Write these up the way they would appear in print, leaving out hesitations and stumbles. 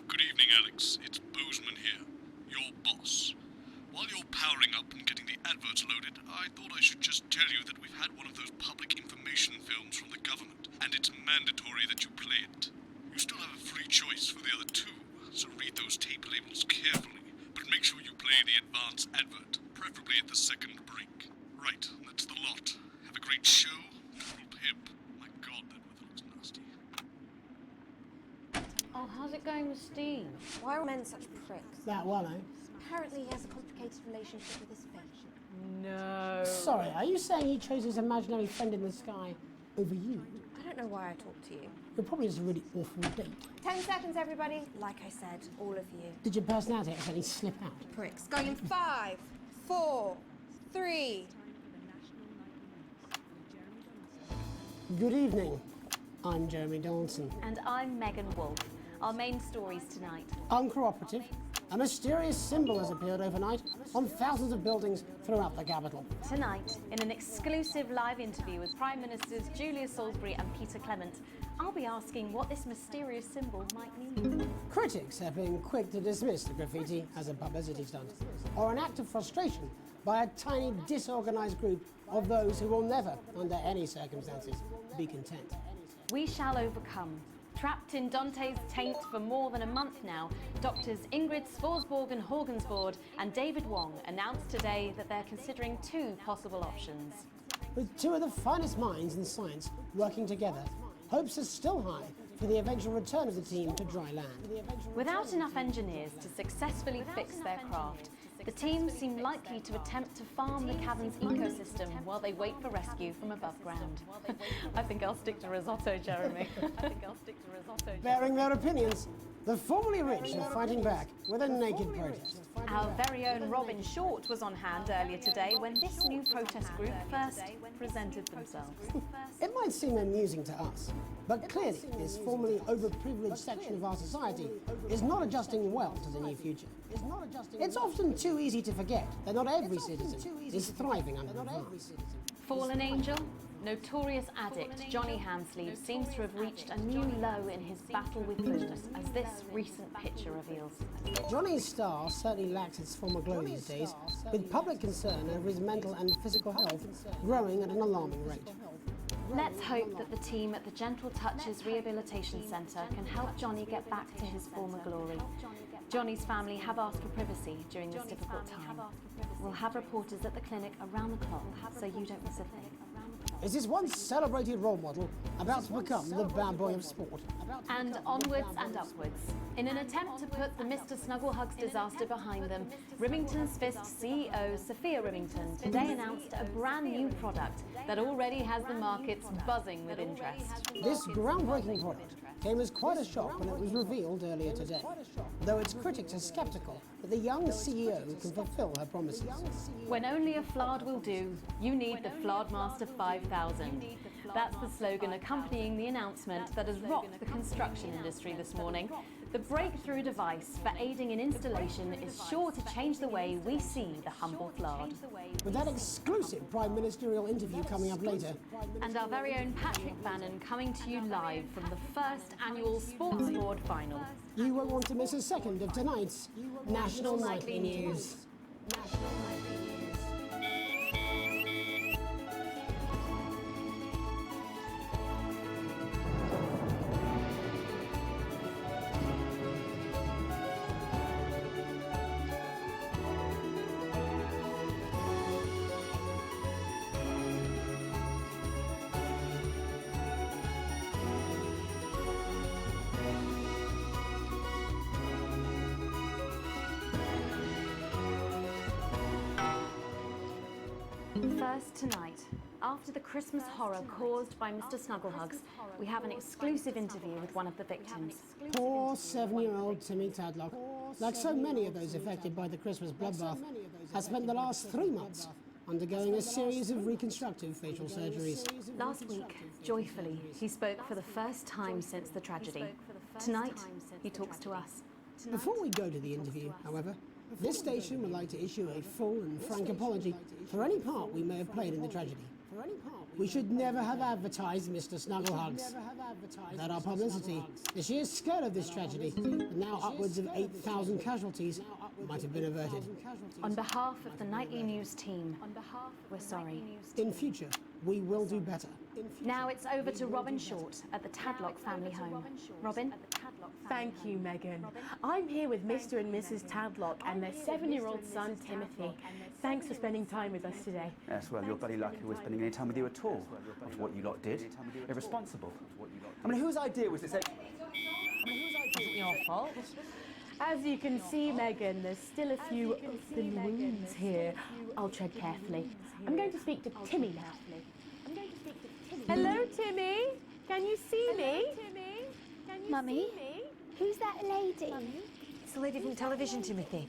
Good evening, Alex. It's Bozeman here, your boss. While you're powering up and getting the adverts loaded, I thought I should just tell you that we've had one of those public information films from the government, and it's mandatory that you play it. You still have a free choice for the other two, so read those tape labels carefully, but make sure you play the advance advert, preferably at the second break. Right, that's the lot. Have a great show. Total pimp. My god, that weather looks nasty. Oh, how's it going with Steve? Why are men such pricks? That one, eh? Apparently he has a complicated relationship with his fish. No. Sorry, are you saying he chose his imaginary friend in the sky over you? I don't know why I talked to you. You're probably just a really awful date. 10 seconds, everybody. Like I said, all of you. Did your personality accidentally slip out? Pricks. Going in 5, 4, 3. Good evening. I'm Jeremy Dawson. And I'm Megan Wolf. Our main stories tonight. Uncooperative. A mysterious symbol has appeared overnight on thousands of buildings throughout the capital. Tonight, in an exclusive live interview with Prime Ministers Julia Salisbury and Peter Clement, I'll be asking what this mysterious symbol might mean. Critics have been quick to dismiss the graffiti as a publicity stunt or an act of frustration by a tiny, disorganised group of those who will never, under any circumstances, be content. We shall overcome. Trapped in Dante's taint for more than a month now, doctors Ingrid Svorsborg-Horgensvoord and David Wong announced today that they're considering two possible options. With two of the finest minds in science working together, hopes are still high for the eventual return of the team to dry land. Without enough engineers to successfully fix their craft, the team seem likely to attempt to farm the cavern's ecosystem while they wait for rescue from above ground. I think I'll stick to risotto, Jeremy. Bearing their opinions, the formerly rich are fighting back with a naked protest. Our very own Robin Short was on hand earlier today when this new protest group first presented themselves. It might seem amusing to us, but clearly this formerly overprivileged section of our society is not adjusting well to the new future. It's often too easy to forget that not every citizen is thriving under the advance. Fallen angel, notorious addict Johnny Hansleeve seems to have reached a new low in his battle with blues, as this recent picture reveals. Johnny's star certainly lacks its former glow these days, with public concern over his mental and physical health growing at an alarming rate. Let's hope that the team at the Gentle Touches Rehabilitation Centre can help Johnny get back to his former glory. Johnny's family have asked for privacy during this difficult time. We'll have reporters at the clinic around the clock, so you don't miss a thing. Is this once celebrated role model about to become the bad boy of sport? And onwards and upwards. In an attempt to put the Mr. Snugglehugs disaster behind them, Rimington's Fist CEO Sophia Rimington today announced a brand new product that already has the markets buzzing with interest. This groundbreaking product came as quite a shock when it was revealed earlier today, though its critics are sceptical that the young CEO can fulfill her promises. When only a Flard will do, you need the Flardmaster 5000. That's the slogan accompanying the announcement that has rocked the construction industry this morning. The breakthrough device for aiding in installation is sure to change the way we see the humble Flard. With that exclusive Prime Ministerial interview coming up later. And our very own Patrick Bannon coming to you live from the first annual Sports Board final. You won't want to miss a second of tonight's National Nightly News. First tonight, after the Christmas horror caused by Mr. Snugglehugs, we have an exclusive interview with one of the victims. Poor 7-year-old Timmy Tadlock, like so many of those affected by the Christmas bloodbath, has spent the last 3 months undergoing a series of reconstructive facial surgeries. Last week, joyfully, he spoke for the first time since the tragedy. Tonight, he talks to us. Before we go to the interview, however, this station would like to issue a full and frank apology for any part we may have played in the tragedy. We should never have advertised Mr. Snugglehugs. Without our publicity, the sheer scale of this tragedy, and now upwards of 8,000 casualties, might have been averted. On behalf of the Nightly News team, we're sorry. In future, we will do better. Now it's over to Robin Short at the Tadlock family home. Robin? Thank you, Megan. I'm here with Mr. and Mrs. Tadlock and their 7-year-old son, Timothy. Thanks for spending time with us today. Yes, well, you're bloody lucky we're spending any time with you at all. After what you lot did. Irresponsible. I mean, whose idea was this? Isn't your fault. As you can see, Megan, there's still a few open wounds here. I'll tread carefully. I'm going to speak to Timmy now. Hello, Timmy. Can you see me? Mummy, who's that lady? It's the lady from the television, Timothy.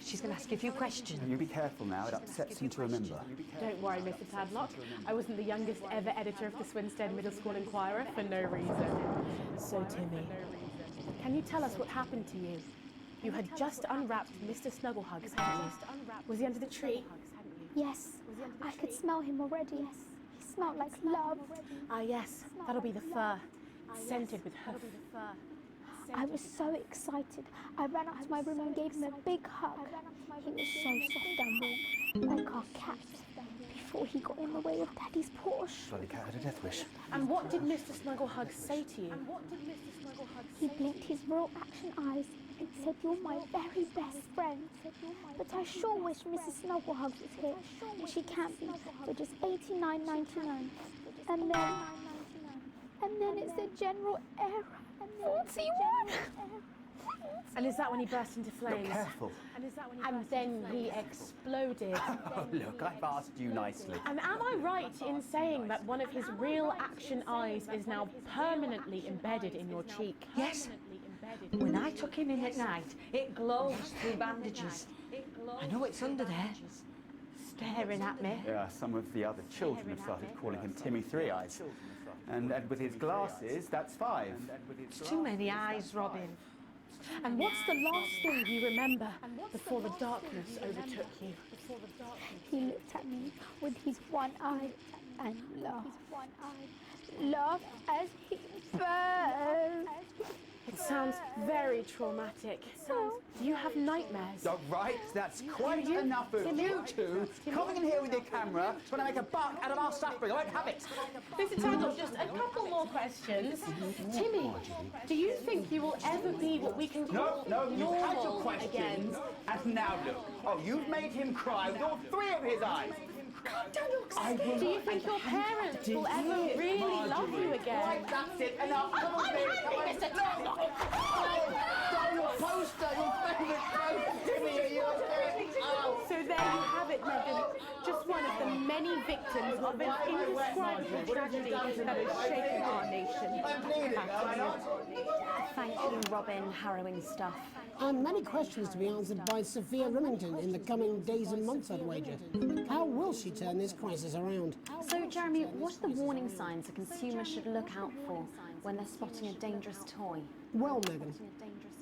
She's going to ask you a few questions. You be careful now, it upsets him to remember. Don't worry, Mr. Tadlock. I wasn't the youngest ever editor of the Swinstead Middle School Inquirer for no reason. So, Timmy, can you tell us what happened to you? You had just unwrapped Mr. Snugglehugs, hadn't you? Was he under the tree? Yes, I could smell him already. He smelled like love. Ah, yes, that'll be the fur. Scented with hoof. I was so excited. I ran up to my room and gave him a big hug. He was so soft and warm, like our cat, before he got in the way of Daddy's Porsche. Bloody cat had a death wish. And what did Mr. Snugglehugs say to you? He blinked his real action eyes and said, "You're my very best friend." But I sure wish Mrs. Snugglehugs was here, and she can't be, for just $89.99. And then it said general error, 41. And is that when he burst into flames? Look careful. And then he exploded. Oh, look, I've asked you nicely. And am I right in saying that one of his real action eyes is now permanently embedded in your cheek? Yes. When I took him in at night, it glows through bandages. I know it's under there, staring at me. Yeah, some of the other children have started calling him Timmy Three Eyes. And with his glasses, that's 5. It's too many eyes, Robin. And what's the last thing you remember before the darkness overtook you? He looked at me with his one eye and laughed. Laughed as he fell. It sounds very traumatic. Do you have nightmares? All right, that's quite enough of you two coming in here with your camera trying to make a buck out of our suffering. I won't have it. Mr. Tadlock, just a couple more questions. Timmy, do you think you will ever be what we can call No, you've had your normal questions, again? and now look. Oh, you've made him cry with all 3 of his eyes. Do you think your parents will ever really love you again? Right, that's it. Enough. Come on, I'm Timmy. happy, Mr. Tadlock. Your poster, your favourite poster, Timmy. Are you okay? Oh. So there you have it, Megan. Just one of the many victims of an indescribable tragedy that has shaken our nation. I'm bleeding, am I not? Thank you, Robin. Harrowing stuff. And many questions to be answered by Sophia Remington in the coming days and months, I'd wager. How will she turn this crisis around? So, Jeremy, what are the warning signs a consumer should look out for when they're spotting a dangerous toy? Well, Megan,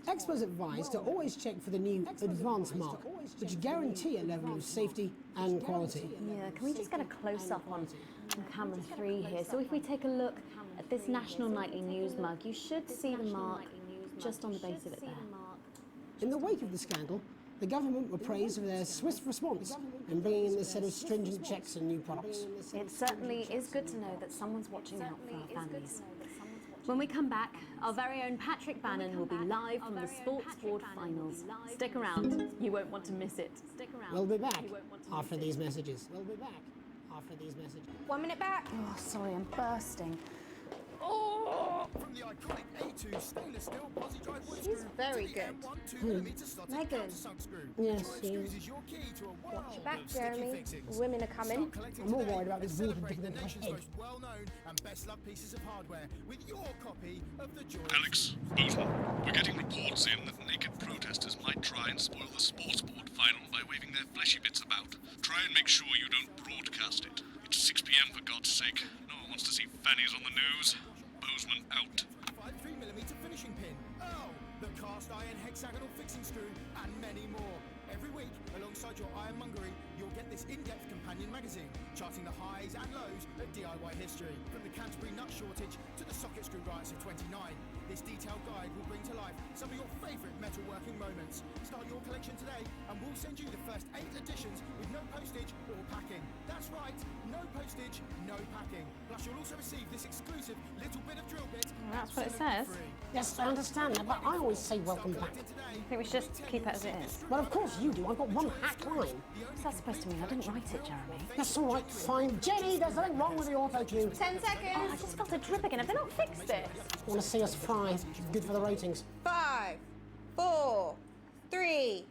experts advise to always check for the new Advanced mark, which guarantee a level of safety and quality. Yeah, can we just get a close-up on camera 3 here? So if we take a look at this National Nightly News mug, you should see the mark just on the base of it there. In the wake of the scandal, the government were praised for their swift response in bringing in this set of stringent checks and new products. It certainly is good to know that someone's watching out for our families. When we come back, our very own Patrick Bannon will be live from the Sports Board Finals. Stick around, you won't want to miss it. We'll be back after these messages. 1 minute back. Oh, sorry, I'm bursting. From the iconic A2 stainless steel posi drive wood He's screw very to the good. M1 2mm slotted Megan. countersunk screw. Yes, Drive yes. screws is your key to a world Watch your back, of sticky Jeremy. fixings. Women are coming. Start collecting I'm more today worried about this and weird celebrate the thing in my nation's head. most well-known and best-loved pieces of hardware with your copy of the Joy. Alex, Bozeman, we're getting reports in that naked protesters might try and spoil the sports board final by waving their fleshy bits about. Try and make sure you don't broadcast it. It's 6 p.m. for God's sake. No one wants to see fannies on the news. Bozeman out. 3mm finishing pin. Oh, the cast iron hexagonal fixing screw and many more. Every week, alongside your ironmongery, you'll get this in-depth companion magazine, charting the highs and lows of DIY history. From the Canterbury nut shortage to the socket screw riots of '29, this detailed guide will bring to life some of your favourite metalworking moments. Start your collection today and we'll send you the first 8 editions with no postage or packing. That's right, no postage, no packing. Plus you'll also receive this exclusive little bit of drill bit. That's what it says. Yes, I understand that, but I always say welcome back. I think we should just keep it as it is. Well, of course you do. I've got one hack line. What's that supposed to mean? I didn't write it, Jeremy. That's all right, fine. Jenny, there's something wrong with the auto-cue. 10 seconds. Oh, I just felt a drip again. Have they not fixed it? Want to see us fry? Good for the ratings. 5, 4, 3.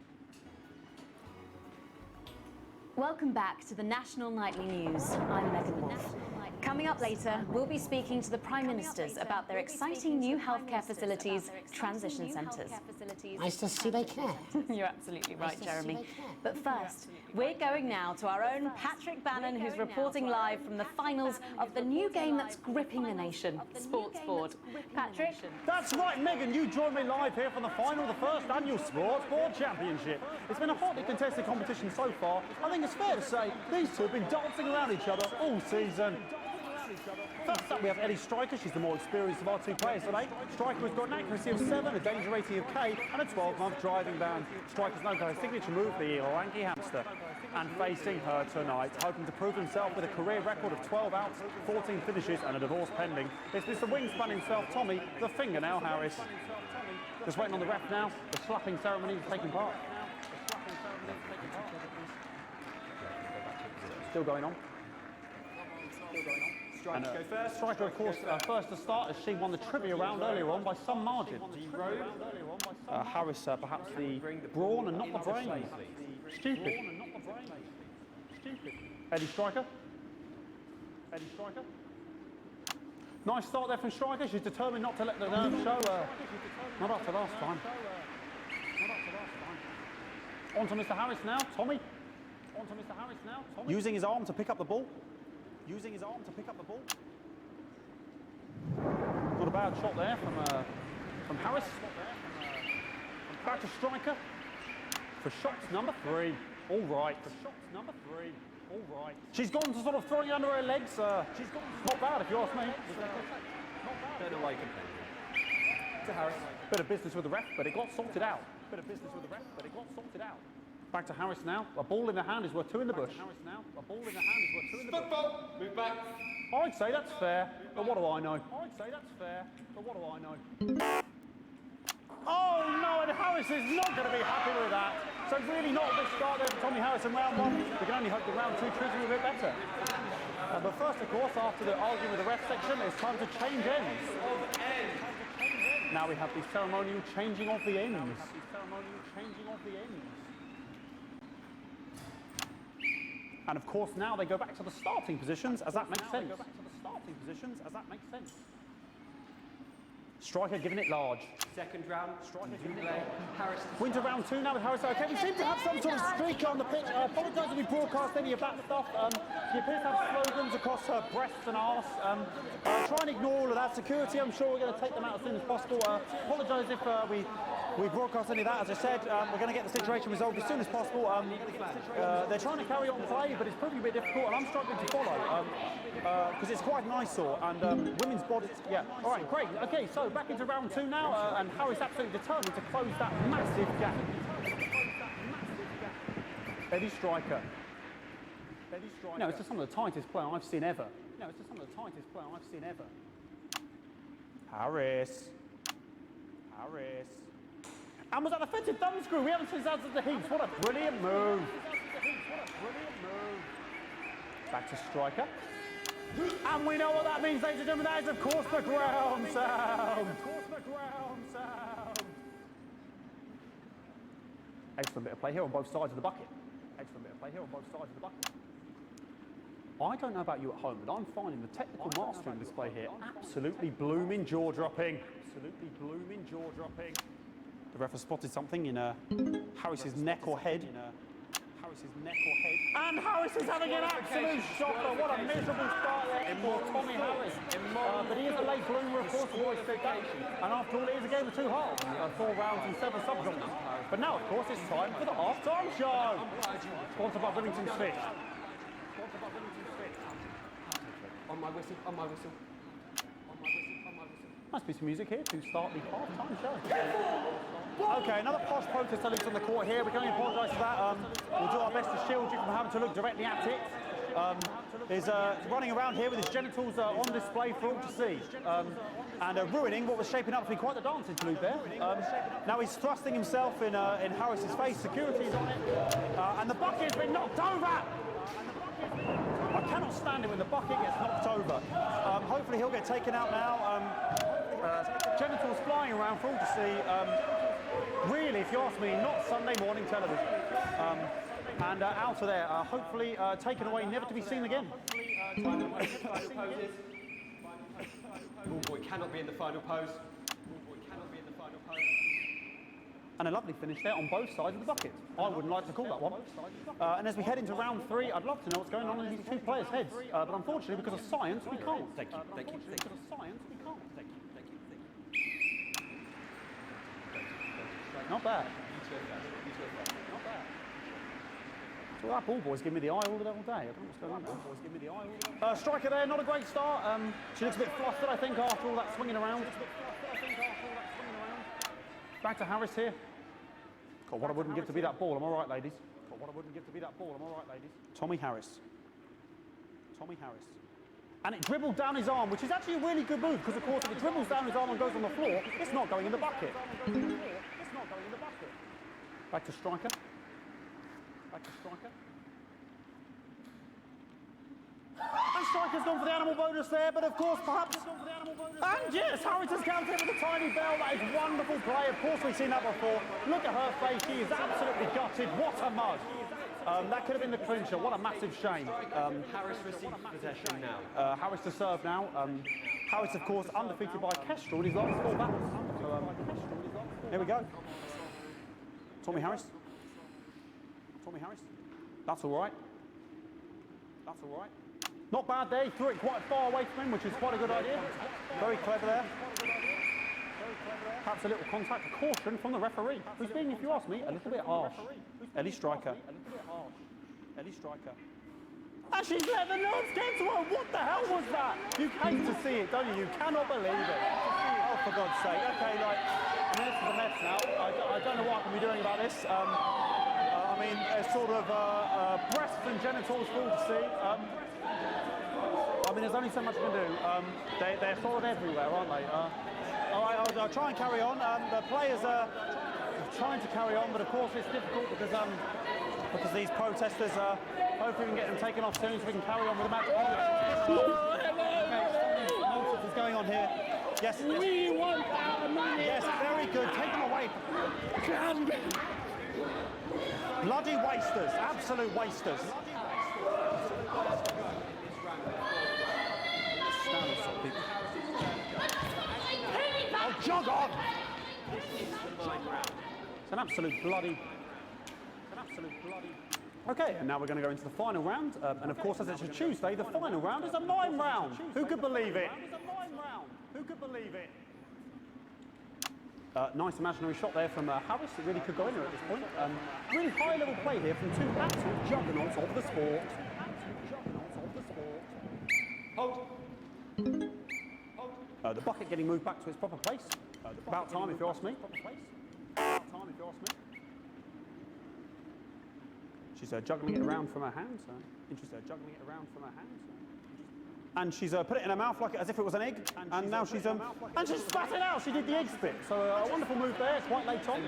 Welcome back to the National Nightly News. I'm Megan Wolf. Coming up later, we'll be speaking to the Prime Ministers about their exciting new healthcare facilities, transition centres. Nice to see they care. You're absolutely right, Jeremy. But first, we're going now to our own Patrick Bannon, who's reporting live from the finals of the new game that's gripping the nation, Sports Board. Patrick? That's right, Megan. You join me live here from the final of the first annual Sports Board Championship. It's been a hotly contested competition so far. I think it's fair to say these two have been dancing around each other all season. First up, we have Ellie Striker. She's the more experienced of our two players today. Striker has got an accuracy of 7, a danger rating of K, and a 12-month driving ban. Striker's known for her signature move, the lanky hamster. And facing her tonight, hoping to prove himself with a career record of 12 outs, 14 finishes, and a divorce pending, it's Mr. Wingspan himself, Tommy, the fingernail Harris. Just waiting on the ref now. The slapping ceremony is taking part. Still going on. Striker go first. Striker, of course, first to start as she won the trivia round earlier on by some margin. Harris, perhaps the brawn and not the brain. Stupid. Eddie Striker. Nice start there from Striker. She's determined not to let the nerves show. Not up to last time. On to Mr. Harris now. Tommy. Using his arm to pick up the ball. Not a bad shot there from Harris. Back to Striker for shots number 3. All right. She's gone to sort of throwing under her legs. Not bad if you ask me. Don't know why you complain. To Harris. Bit of business with the ref, but it got sorted out. Back to Harris now. A ball in the hand is worth 2 in the bush. Football. Move back. I'd say that's fair, but what do I know? Oh no, and Harris is not going to be happy with that. So really not a big start there for Tommy Harris in round 1. We can only hope the round 2 treats him a bit better. But first, of course, after the argument with the ref section, it's time to change ends. Now we have the ceremonial changing of the ends. And of course, now they go back to the starting positions, as that makes sense. Striker giving it large. Second round. Harris. Winter round 2 now with Harris. Okay, we seem to have some sort of streak on the pitch. I apologise if we broadcast any of that stuff. She appears to have slogans across her breasts and arse. Try and ignore all of that. Security, I'm sure we're going to take them out as soon as possible. Apologise if we broadcast any of that. As I said, we're going to get the situation resolved as soon as possible. They're trying to carry on play, but it's proving a bit difficult, and I'm struggling to follow because it's quite an eyesore, and women's bodies. Yeah. All right, great. Okay, so back into round 2 now, and Harris absolutely determined to close that massive gap. Eddie Striker. No, it's just some of the tightest play I've seen ever. Harris. And was that a fitted thumb screw? We haven't seen that at the heaps. What a brilliant move. Back to Striker. And we know what that means, ladies and gentlemen. That is, of course, the ground sound. Excellent bit of play here on both sides of the bucket. I don't know about you at home, but I'm finding the technical mastering display here absolutely blooming jaw-dropping. The ref has spotted something in Harris's neck or head. And Harris is having an absolute shocker. What a miserable start there. for Tommy Harris. But he is a late bloomer, of course, the boys said that. And after all, it is a game of 2 halves, 4 rounds and 7 subgenres. But now, of course, it's time for the half-time show. Sponsored by Billington's Fish. On my whistle, on my whistle. Nice piece of music here to start the half-time show. Okay, another posh protester loose on the court here. We can only apologise for that. We'll do our best to shield you from having to look directly at it. Is running around here with his genitals on display for all to see. And ruining what was shaping up to be quite the dancing loop there. Now he's thrusting himself in Harris's face. Security's on it. And the bucket has been knocked over! I cannot stand it when the bucket gets knocked over. Hopefully he'll get taken out now. Genitals flying around for all to see. Really, if you ask me, not Sunday morning television. And out of there, hopefully taken away, never to be seen again. Ball boy cannot be in the final pose. Ball boy cannot be in the final pose. And a lovely finish there on both sides of the bucket. I wouldn't like to call that one. And as we head into round 3, I'd love to know what's going on in these 2 players' heads. But unfortunately, because of science, we can't. Thank you. Because of science, we can't. Not bad. Not bad. So that ball boy's giving me the eye all day. I don't know what's going on there. Striker there, not a great start. She looks a bit flustered, I think, after all that swinging around. Back to Harris here. God, what I wouldn't give to be that ball, am I right, ladies? Tommy Harris. And it dribbled down his arm, which is actually a really good move, because of course if it dribbles down his arm and goes on the floor, it's not going in the bucket. Back to striker. And striker's gone for the animal bonus there, but of course perhaps... And yes, Harris has countered with a tiny bell. That is wonderful play. Of course we've seen that before. Look at her face. She is absolutely gutted. What a mug. That could have been the clincher. What a massive shame. Harris receives possession now. Harris to serve now. Harris, of course, undefeated by Kestrel in his last 4 battles. So, here we go. Tommy Harris. That's all right. Not bad there. He threw it quite far away from him, which is quite a good idea. Very clever there. Perhaps a little contact, a caution from the referee, who's being, if you ask me, a little bit harsh. Ellie Striker. And she's let the nerves get to her. What the hell was that? You hate to see it, don't you? You cannot believe it. Oh, for God's sake. Okay, this is a mess now. I don't know what I can be doing about this. I mean, sort of breasts and genitals for all to see. I mean, there's only so much I can do. They're sort of everywhere, aren't they? All right, I'll try and carry on. The players are trying to carry on, but of course it's difficult because these protesters, hopefully we can get them taken off soon so we can carry on with the match. What is going on here? Yes. We want our money. Yes, very good. Take them away. Bloody wasters, absolute wasters. Oh, jog on! It's an absolute bloody... Okay, and now we're going to go into the final round. And of course, as it's a Tuesday, the final round is a mime round. Who could believe it? Nice imaginary shot there from Harris. It really could go anywhere at this point. Really high-level play here from 2 absolute juggernauts of the sport. The bucket getting moved back to its proper place. About time, if you ask me. She's juggling it around from her hands. And she's put it in her mouth like as if it was an egg. And now she's and she's spat it out. She did the egg spit. So a wonderful move there. Quite late on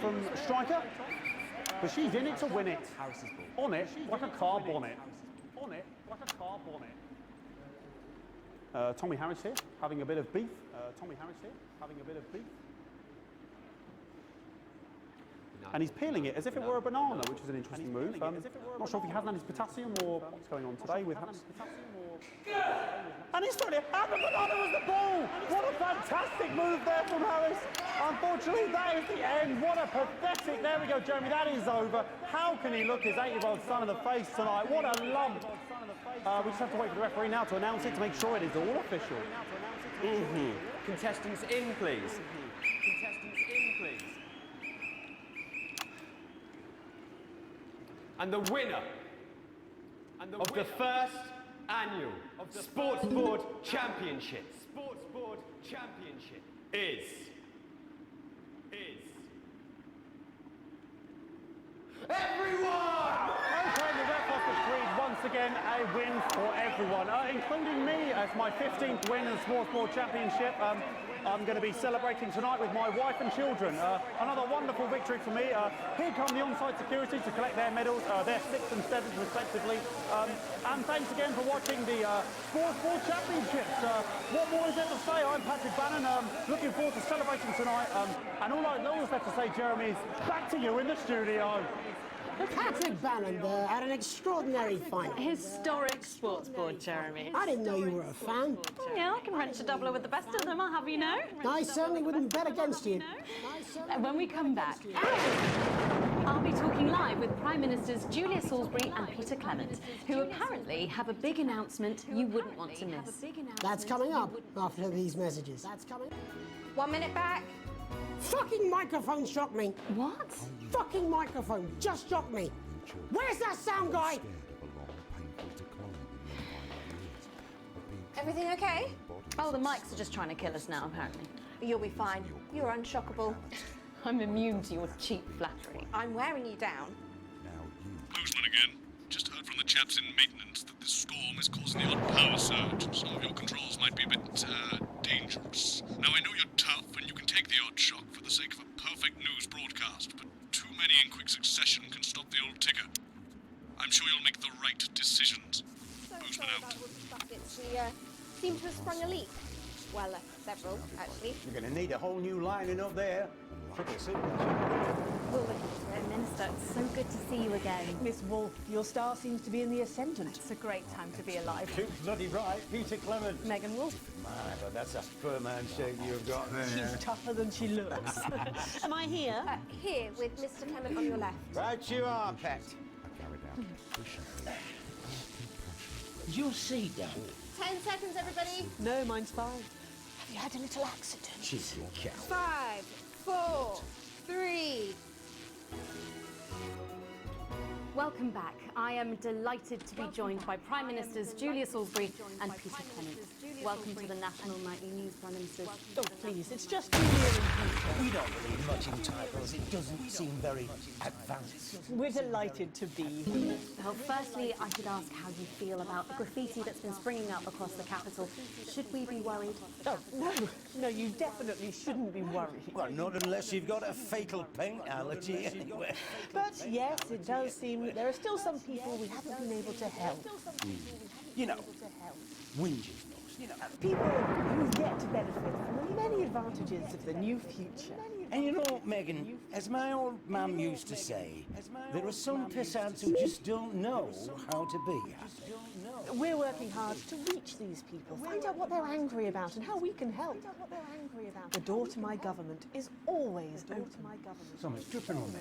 from striker. But she's in it to win it. On it like a car bonnet. Tommy Harris here, having a bit of beef. And he's peeling it as if it were a banana, which is an interesting move. Not sure if he hasn't had his potassium or what's going on today with Harris. And he's throwing it, and the banana was the ball! What a fantastic move there from Harris. Unfortunately, that is the end. What a pathetic, there we go, Jeremy, that is over. How can he look his 8-year-old son in the face tonight? What a lump. We just have to wait for the referee now to announce it to make sure it is all official. Contestants in, please. Contestants in, please. And the winner of the first annual Sports Board Championship is everyone! Okay, the ref has decreed once again a win for everyone, including me as my 15th win in the Sports Board Championship. I'm going to be celebrating tonight with my wife and children. Another wonderful victory for me. Here come the on-site security to collect their medals, their 6th and 7th respectively. And thanks again for watching the Sports Board Championships. What more is there to say? I'm Patrick Bannon, looking forward to celebrating tonight. And all I always have to say, Jeremy, is back to you in the studio. Patrick Bannon had an extraordinary final. Historic sports board, Jeremy. I didn't know you were a fan. Yeah, I can wrench a doubler with the best of them, I'll have you know. I certainly wouldn't bet against you. When we come back, I'll be talking live with Prime Ministers Julia Salisbury and Peter Clement, who apparently have a big announcement you wouldn't want to miss. That's coming up after these messages. 1 minute back. Fucking microphone shocked me. What? Fucking microphone just shocked me. Where's that sound guy? Everything okay? Oh, the mics are just trying to kill us now, apparently. You'll be fine. You're unshockable. I'm immune to your cheap flattery. I'm wearing you down. Boozman again. Just heard from the chaps in maintenance that this storm is causing the odd power surge. Some of your controls might be a bit, dangerous. Now, I know you're tough and you can take the odd shock for the sake of a perfect news broadcast, but too many in quick succession can stop the old ticker. I'm sure you'll make the right decisions. Boozman out. We seem to have sprung a leak. Well, several, actually. You're going to need a whole new lining up there. Triple suit. We'll look into it, Minister. It's so good to see you again. Miss Wolfe, your star seems to be in the ascendant. It's a great time to be alive. Too bloody right, Peter Clement. Megan Wolfe. My, but that's a firm handshake you've got there. She's tougher than she looks. Am I here? Here, with Mr. Clement on your left. Right you are, pet. Is your seat down? 10 seconds, everybody. No, mine's fine. Have you had a little accident? Cheeky cow. 5, 4, 3. Welcome back. I am delighted to be joined by Prime Ministers Julia Salisbury and Peter Clement. Welcome to the National Nightly News, Prime Ministers. Oh, please, it's just Julia and Peter. We don't believe much in titles. It doesn't seem very advanced. We're delighted to be here. Well, firstly, I should ask how you feel about the graffiti that's been springing up across the capital. Should we be worried? Oh, no, you definitely shouldn't be worried. Well, not unless you've got a fatal paint allergy anyway. But yes, it does seem that there are still some people we haven't been able to help. You know, whinges. People who get to benefit from the many advantages of the new future. And you know, Megan, as my old mum used to say, there are some pissants who just don't know how to be happy. We're working hard to reach these people, find out what they're angry about and how we can help. The door to my government is always open. Someone's dripping on me.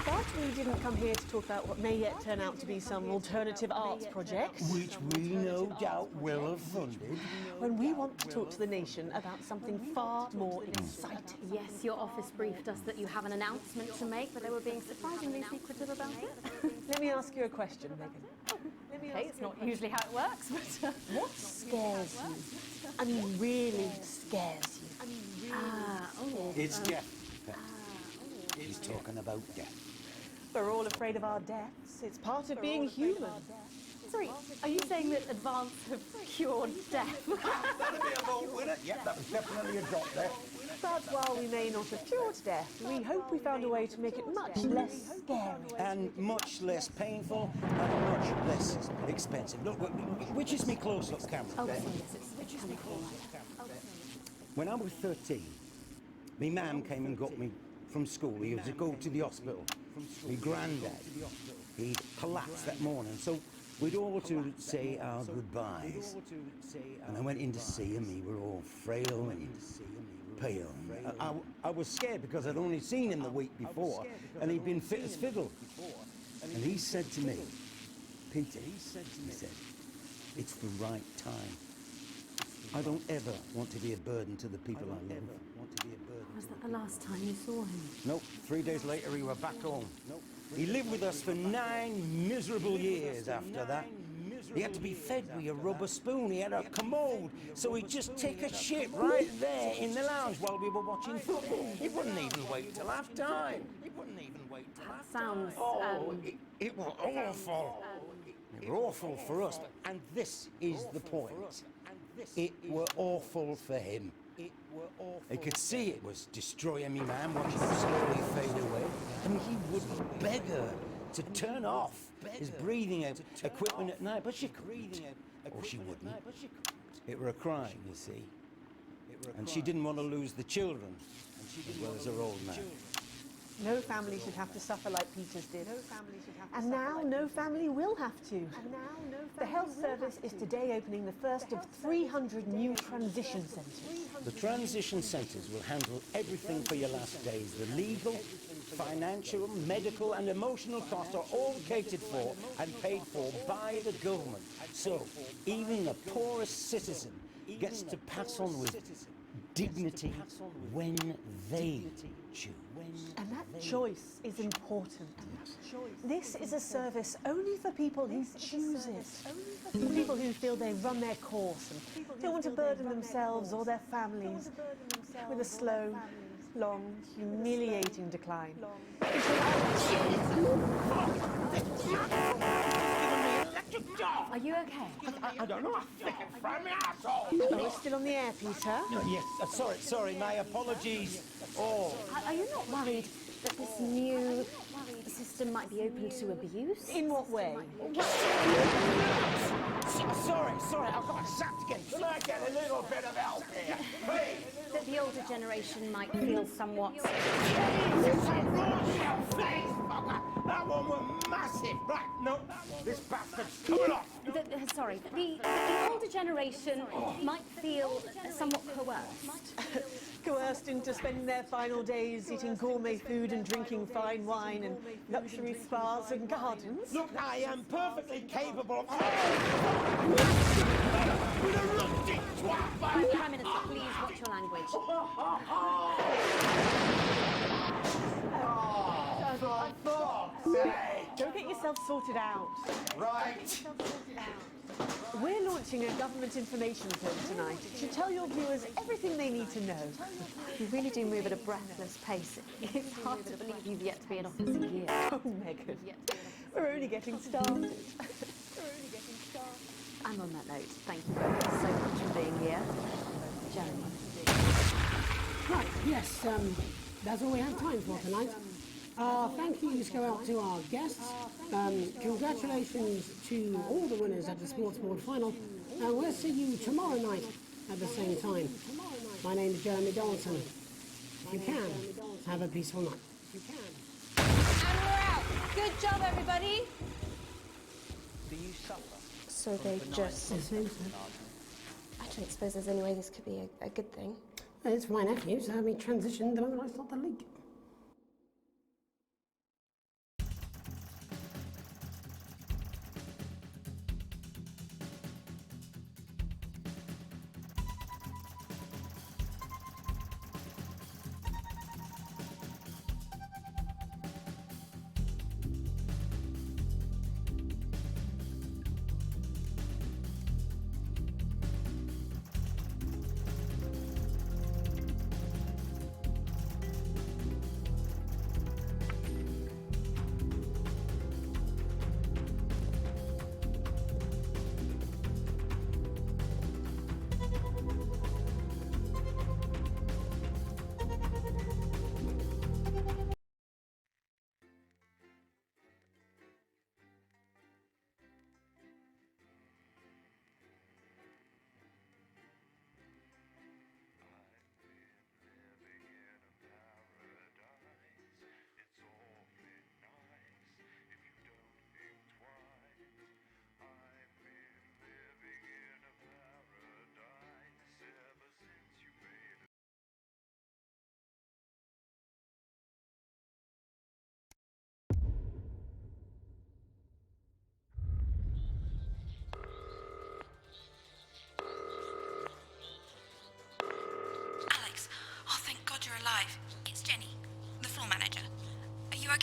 But we didn't come here to talk about what may yet turn out to be some alternative arts project. Which we no doubt will have funded. When we want to talk to the nation about something far more exciting. Yes, your office briefed us that you have an announcement to make, but they were being surprisingly secretive about it. Let me ask you a question, Megan. Okay, it's not usually how it works, but... What scares you? I mean, really scares you? It's death, Pet. He's talking about death. We're all afraid of our deaths. It's part of being human. Sorry, are you saying that advance have cured death? That'll be a vote winner. Yep, that was definitely a drop there. But while we may not have cured death, we hope we found a way to make it much less scary. And much less painful and much less expensive. Look, which is me close-up camera? Oh, there? yes, it's kind of cool. When I was 13, my mum came and got me from school. He was to go to the hospital. My granddad, he'd collapsed that morning, so we'd all to say our goodbyes. And I went in to see him. He were all frail and pale. I was scared because I'd only seen him the week before, and he'd been fit as fiddle. And he said to me, Peter, he said, it's the right time. I don't ever want to be a burden to the people I love. Was that the last time you saw him? Nope. 3 days later, he were back home. He lived with us for 9 miserable years after that. He had to be fed with a rubber spoon. He had a commode, so he'd just take a shit right there in the lounge while we were watching football. He wouldn't even wait till half-time. Sounds, It was awful. It were awful for us, and this is the point. It were awful for him. He could see it was destroying me, man, watching him slowly fade away. I mean, he would beg her to turn off his breathing equipment at night, but she couldn't. Or she wouldn't. It were a crime, you see. And she didn't want to lose the children, as well as her old man. No family should have to suffer like Peter's did. And now no family will have to. The Health Service is today opening the first of 300 new transition centres. The transition centres will handle everything for your last days. The legal, financial, medical and emotional costs are all catered for and paid for by the government. So even the poorest citizen gets to pass on with dignity when they choose. And that choice is important. This is a service only for people who choose it. People who feel they run their course and don't want to burden themselves or their families with a slow, long, humiliating decline. Are you okay? I don't know. I think it's from my asshole. Are we still on the air, Peter? Yes. Sorry. My apologies. Oh. Are you not worried that this new system might be open to abuse? In what way? Sorry, I've got sacked again. Can I get a little bit of help here, please? That the older generation might feel somewhat... That one was massive. Right, no, this bastard's coming off. Sorry, the older generation might feel somewhat coerced. Coerced into spending their final days eating gourmet food and drinking fine wine and luxury spas and gardens. Look, I am perfectly capable of... Prime Minister, please watch your language. Go get yourself sorted out. Right. We're launching a government information film tonight. It should tell your viewers everything they need to know. You really do move at a breathless pace. It's hard to believe you've yet to be in office a year. Oh, Megan, we're only getting started. And on that note, thank you both so much for being here. Jeremy. Right, yes, that's all we have time for tonight. Thank yous go out to our guests. Congratulations to all the winners at the Sports Board final. We'll see you tomorrow night at the same time. My name is Jeremy Donaldson. If you can, have a peaceful night. And we're out. Good job, everybody. Do you suffer? So they just... It seems so. I don't suppose there's any way this could be a good thing. It's my nephew, so we transitioned the moment I stopped the leak.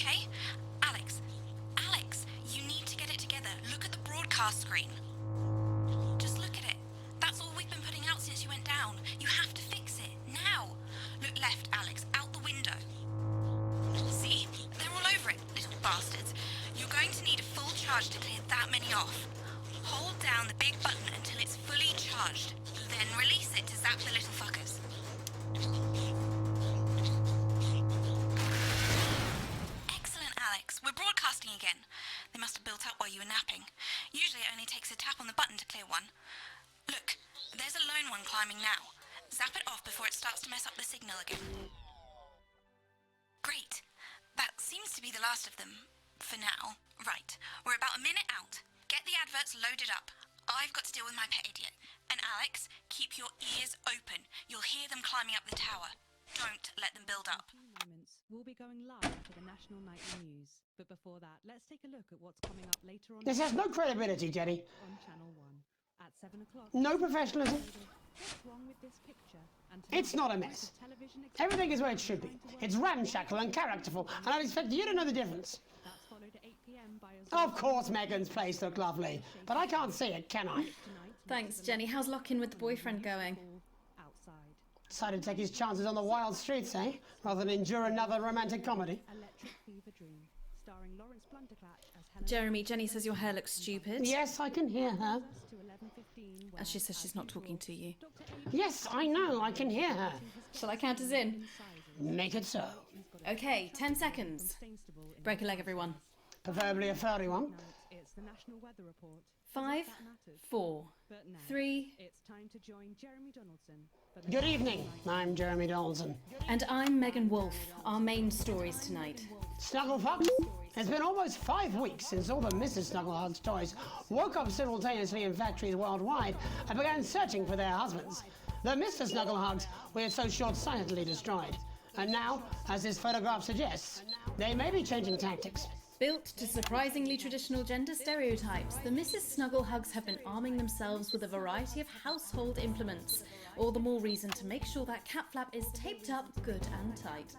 okay? Alex, you need to get it together. Look at the broadcast screen. Just look at it. That's all we've been putting out since you went down. You have to fix it, now. Look left, Alex, out the window. See? They're all over it, little bastards. You're going to need a full charge to clear that many off. Hold down the big button until it's fully charged. Then release it to zap the little fuckers. Excellent, Alex. We're broadcasting again. They must have built up while you were napping. Usually it only takes a tap on the button to clear one. Look, there's a lone one climbing now. Zap it off before it starts to mess up the signal again. Great. That seems to be the last of them. For now. Right. We're about a minute out. Get the adverts loaded up. I've got to deal with my pet idiot. And Alex, keep your ears open. You'll hear them climbing up the tower. Don't let them build up. We'll be going live for the National Nightly News. But before that, let's take a look at what's coming up later on. This has no credibility, Jenny. On Channel 1 at 7 o'clock. No professionalism. What's wrong with this picture? And It's not a mess. Everything is where it should be. It's ramshackle and characterful, and I expect you to know the difference. That's followed at 8 p.m. by a... Of course Megan's place looked lovely, but I can't see it, can I? Thanks, Jenny. How's lock-in with the boyfriend going? Decided to take his chances on the wild streets, eh? Rather than endure another romantic comedy. Electric Fever Dream, starring Lawrence Blunderclatch as Helen... Jeremy, Jenny says your hair looks stupid. Yes, I can hear her. And she says she's not talking to you. Yes, I know, I can hear her. Shall I count us in? Make it so. Okay, 10 seconds. Break a leg, everyone. Preferably a furry one. It's the National Weather Report. 5, 4, 3... It's time to join Jeremy Donaldson. Good evening, I'm Jeremy Donaldson. And I'm Megan Wolfe. Our main stories tonight. Snuggle Fox? It's been almost 5 weeks since all the Mrs. Snugglehugs toys woke up simultaneously in factories worldwide and began searching for their husbands. The Mr. Snugglehugs were so short-sightedly destroyed. And now, as this photograph suggests, they may be changing tactics. Built to surprisingly traditional gender stereotypes, the Mrs. Snugglehugs have been arming themselves with a variety of household implements. All the more reason to make sure that cat flap is taped up good and tight.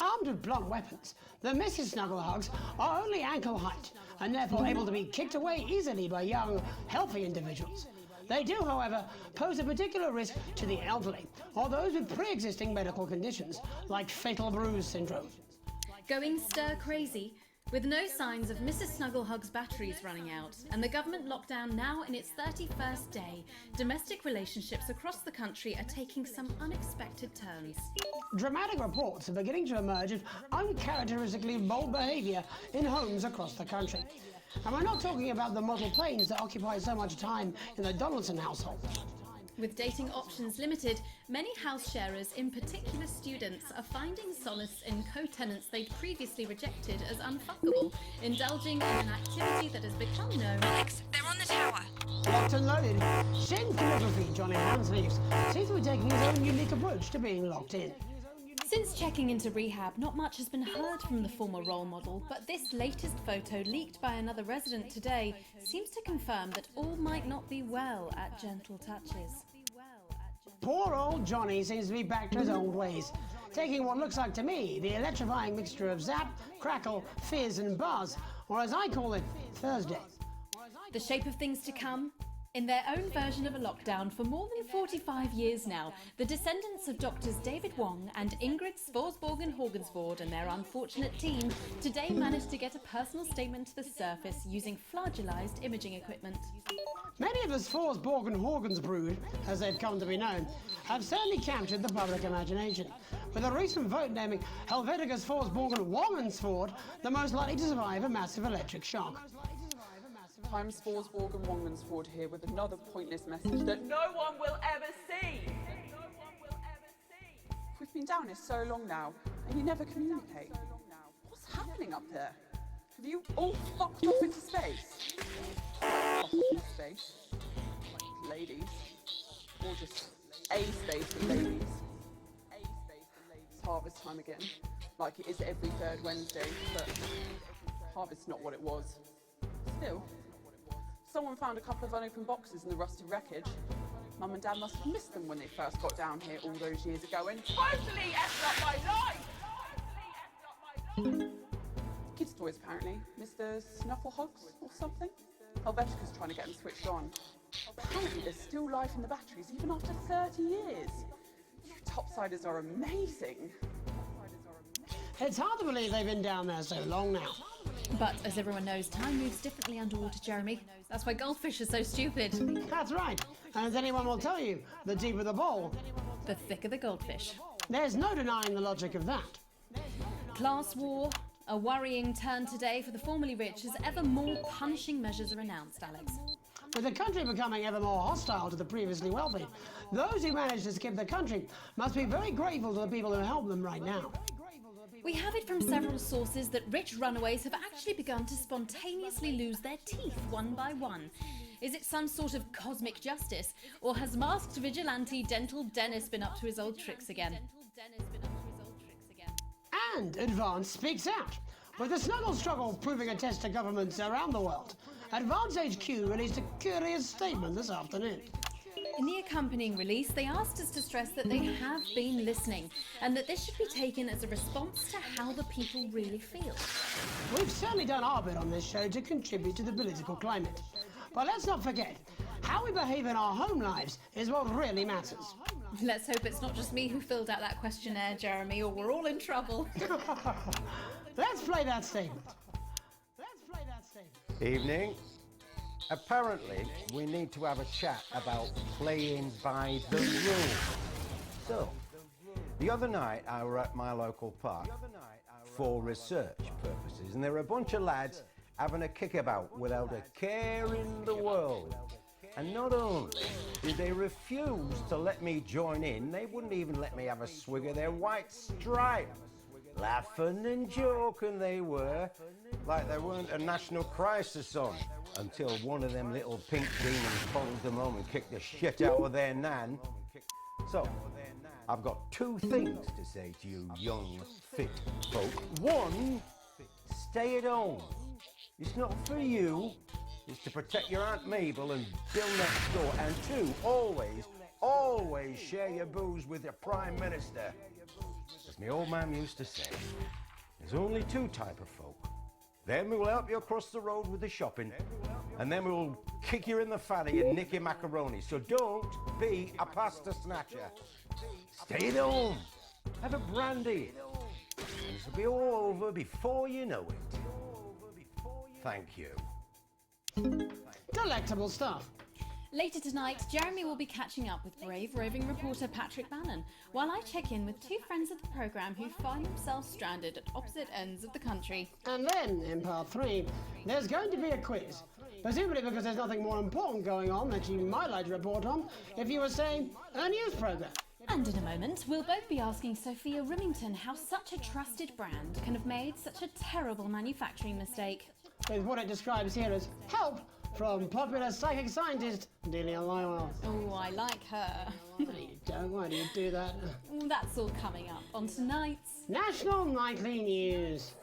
Armed with blunt weapons, the Mrs. Snugglehugs are only ankle height and therefore able to be kicked away easily by young, healthy individuals. They do, however, pose a particular risk to the elderly or those with pre-existing medical conditions like fatal bruise syndrome. Going stir crazy? With no signs of Mrs. Snugglehugs' batteries running out and the government lockdown now in its 31st day, domestic relationships across the country are taking some unexpected turns. Dramatic reports are beginning to emerge of uncharacteristically bold behaviour in homes across the country. And we're not talking about the model planes that occupy so much time in the Donaldson household. With dating options limited, many house sharers, in particular students, are finding solace in co-tenants they'd previously rejected as unfuckable, indulging in an activity that has become known... Alex, they're on the tower. Locked and loaded, Shin Calligraphy Johnny Hansleeves seems to be taking his own unique approach to being locked in. Since checking into rehab, not much has been heard from the former role model, but this latest photo leaked by another resident today seems to confirm that all might not be well at Gentle Touches. Poor old Johnny seems to be back to his old ways, taking what looks like to me the electrifying mixture of zap, crackle, fizz and buzz, or as I call it, Thursday. The shape of things to come? In their own version of a lockdown for more than 45 years now, the descendants of Doctors David Wong and Ingrid Svorsborgen-Horgensvoord and their unfortunate team today managed to get a personal statement to the surface using flagellized imaging equipment. Many of the Svorsborgen-Horgensbrood, as they've come to be known, have certainly captured the public imagination, with a recent vote naming Helvetica Svorsborgen-Wongensvoord the most likely to survive a massive electric shock. I'm Svorsborgen-Wongensvoord here with another pointless message that no one will ever see. We've been down here so long now, and you never communicate. What's happening up there? Have you all fucked off into space? Fuck off into space? Like ladies? Or just a space for ladies? It's harvest time again, like it is every third Wednesday, but harvest's not what it was. Still, someone found a couple of unopened boxes in the rusty wreckage. Mum and Dad must have missed them when they first got down here all those years ago and totally effed up my life! kids' toys, apparently. Mr. Snufflehugs or something? Helvetica's trying to get them switched on. Apparently there's still life in the batteries, even after 30 years. You topsiders are amazing. It's hard to believe they've been down there so long now. But as everyone knows, time moves differently underwater, Jeremy. That's why goldfish are so stupid. That's right. And as anyone will tell you, the deeper the bowl, the thicker the goldfish. There's no denying the logic of that. Class war, a worrying turn today for the formerly rich as ever more punishing measures are announced, Alex. With the country becoming ever more hostile to the previously wealthy, those who managed to skip the country must be very grateful to the people who help them right now. We have it from several sources that rich runaways have actually begun to spontaneously lose their teeth one by one. Is it some sort of cosmic justice, or has masked vigilante Dental Dennis been up to his old tricks again? And Advance speaks out, with the snuggle struggle proving a test to governments around the world. Advance HQ released a curious statement this afternoon. In the accompanying release, they asked us to stress that they have been listening and that this should be taken as a response to how the people really feel. We've certainly done our bit on this show to contribute to the political climate. But let's not forget, how we behave in our home lives is what really matters. Let's hope it's not just me who filled out that questionnaire, Jeremy, or we're all in trouble. Let's play that statement. Evening. Apparently, we need to have a chat about playing by the rules. So, the other night I were at my local park for research purposes, and there were a bunch of lads having a kickabout without a care in the world. And not only did they refuse to let me join in, they wouldn't even let me have a swig of their white stripe. Laughing and joking they were, like there weren't a national crisis on, until one of them little pink demons followed them home and kicked the shit out of their nan. So, I've got two things to say to you young, fit folk. One, stay at home. It's not for you. It's to protect your Aunt Mabel and Bill next door. And two, always share your booze with your Prime Minister. As my old man used to say, there's only two type of folk. Them who will help you across the road with the shopping, and them who will kick you in the fanny and nick your macaroni. So don't be a pasta snatcher. Stay at home. Have a brandy. And this will be all over before you know it. Thank you. Delectable stuff. Later tonight, Jeremy will be catching up with brave roving reporter Patrick Bannon, while I check in with two friends of the programme who find themselves stranded at opposite ends of the country. And then, in part 3, there's going to be a quiz. Presumably because there's nothing more important going on that you might like to report on if you were, say, a news programme. And in a moment, we'll both be asking Sophia Remington how such a trusted brand can have made such a terrible manufacturing mistake. With what it describes here as help from popular psychic scientist Delia Lywell. Oh, I like her. No, you don't. Why do you do that? That's all coming up on tonight's National Nightly News.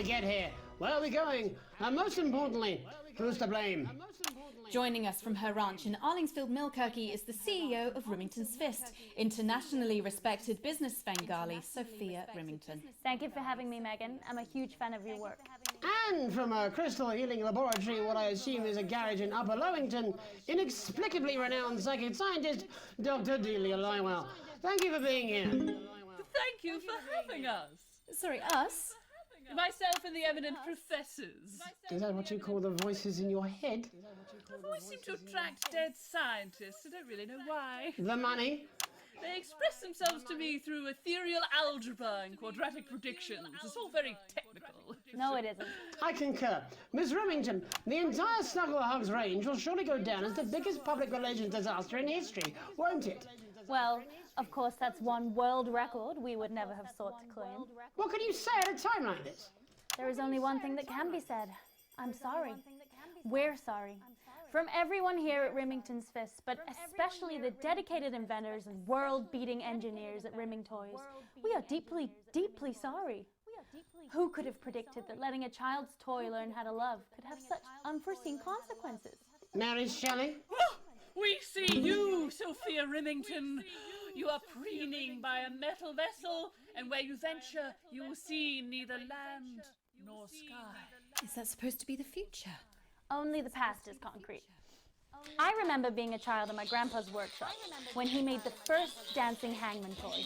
Get here. Where are we going? And most importantly, who's to blame? Joining us from her ranch in Arlingsfield, Milkirky is the CEO of Remington's Fist, internationally respected business Svengali, Sophia Remington. Thank you for having me, Megan. I'm a huge fan of your work. And from a crystal healing laboratory, what I assume is a garage in Upper Lowington, inexplicably renowned psychic scientist, Dr. Delia Lywell. Thank you for being here. Thank you for having us. Sorry, us? Myself and the eminent professors. Is that what you call the voices in your head? The voice seem to attract dead scientists. I don't really know why. The money? They express themselves to me through ethereal algebra and quadratic predictions. It's all very technical. No, it isn't. I concur. Miss Remington, the entire Snuggle Hugs range will surely go down as the biggest public relations disaster in history, won't it? Well, Of course, that's one world record we would never have sought to claim. What can you say at a time like this? There is only one thing that can be said. I'm sorry. We're sorry. From everyone here at Remington's Fist, but especially the dedicated inventors and world-beating engineers at Rimming Toys, we are deeply, deeply sorry. Who could have predicted that letting a child's toy learn how to love could have such unforeseen consequences? Mary Shelley? We see you, Sophia Remington. You are preening by a metal vessel, and where you venture, you will see neither land nor sky. Is that supposed to be the future? Only the past is concrete. I remember being a child in my grandpa's workshop when he made the first dancing hangman toy.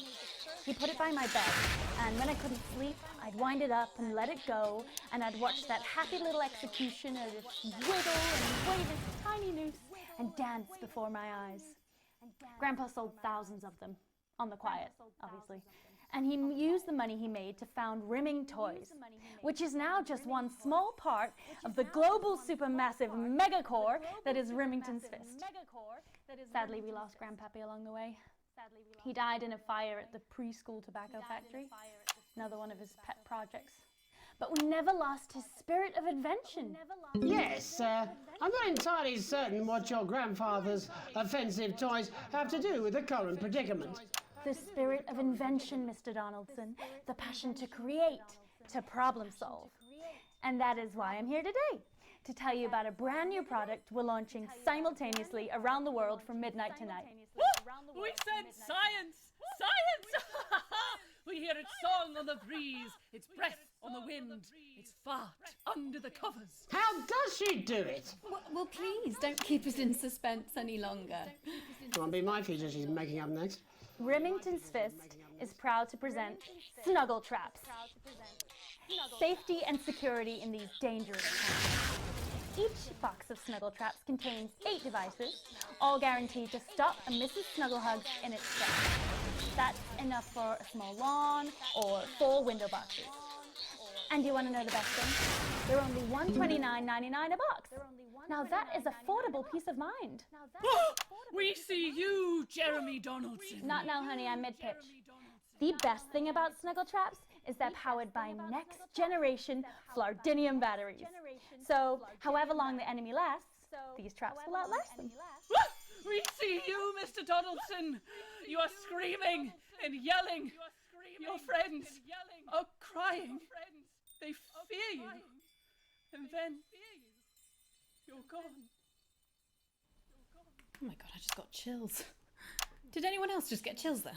He put it by my bed, and when I couldn't sleep, I'd wind it up and let it go, and I'd watch that happy little execution as it wiggle and wave its tiny noose and dance before my eyes. Grandpa sold thousands of them, on the quiet, obviously. And he used the money he made to found Rimming Toys, which is now just one small part of the global supermassive megacore that is Remington's Fist. Sadly, we lost Grandpappy along the way. He died in a fire at the preschool tobacco factory, another one of his pet projects. But we never lost his spirit of invention. Yes, I'm not entirely certain what your grandfather's offensive toys have to do with the current predicament. The spirit of invention, Mr. Donaldson. The passion to create, to problem solve. And that is why I'm here today, to tell you about a brand new product we're launching simultaneously around the world from midnight tonight. We said science! Science! We hear its song on the breeze, its breath on the wind, its fart under the covers. How does she do it? Well, please, don't keep us in suspense any longer. Won't be my feature she's making up next. Remington's Fist is proud to present snuggle traps. Safety and security in these dangerous times. Each box of snuggle traps contains 8 devices, all guaranteed to stop a Mrs. Snugglehugs in its tracks. That's enough for a small lawn or 4 window boxes. And you want to know the best thing? They're only $129.99 a box. Now that is affordable peace of mind. We see you, Jeremy Donaldson. Not now, honey, I'm mid-pitch. The best thing about snuggle traps is they're powered by next generation Flardinium batteries. So, however long the enemy lasts, these traps will outlast them. We see you, Mr. Donaldson. You are screaming and yelling. Your friends are crying. They fear you. And then you're gone. Oh my god, I just got chills. Did anyone else just get chills then?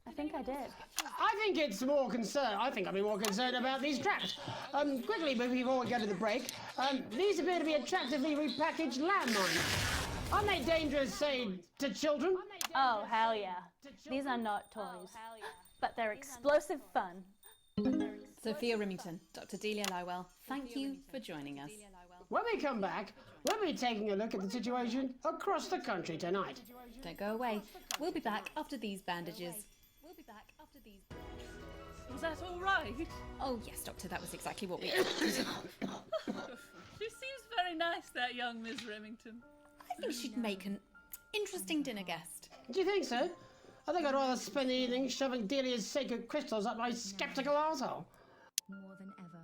I think I did. I think it's more concerned. I think I'd be more concerned about these traps. Quickly, before we go to the break, these appear to be attractively repackaged landmines. Aren't they dangerous, say, to children? Oh, hell yeah. These are not toys, but they're explosive fun. Sophia Remington, Dr. Delia Lywell, thank you for joining us. When we come back, we'll be taking a look at the situation across the country tonight. Don't go away. We'll be back after these bandages. Was that all right? Oh, yes, Doctor, that was exactly what we... She seems very nice, that young Miss Remington. I think she'd make an interesting dinner guest. Do you think so? I think I'd rather spend the evening shoving Delia's sacred crystals up my sceptical arsehole. More than ever.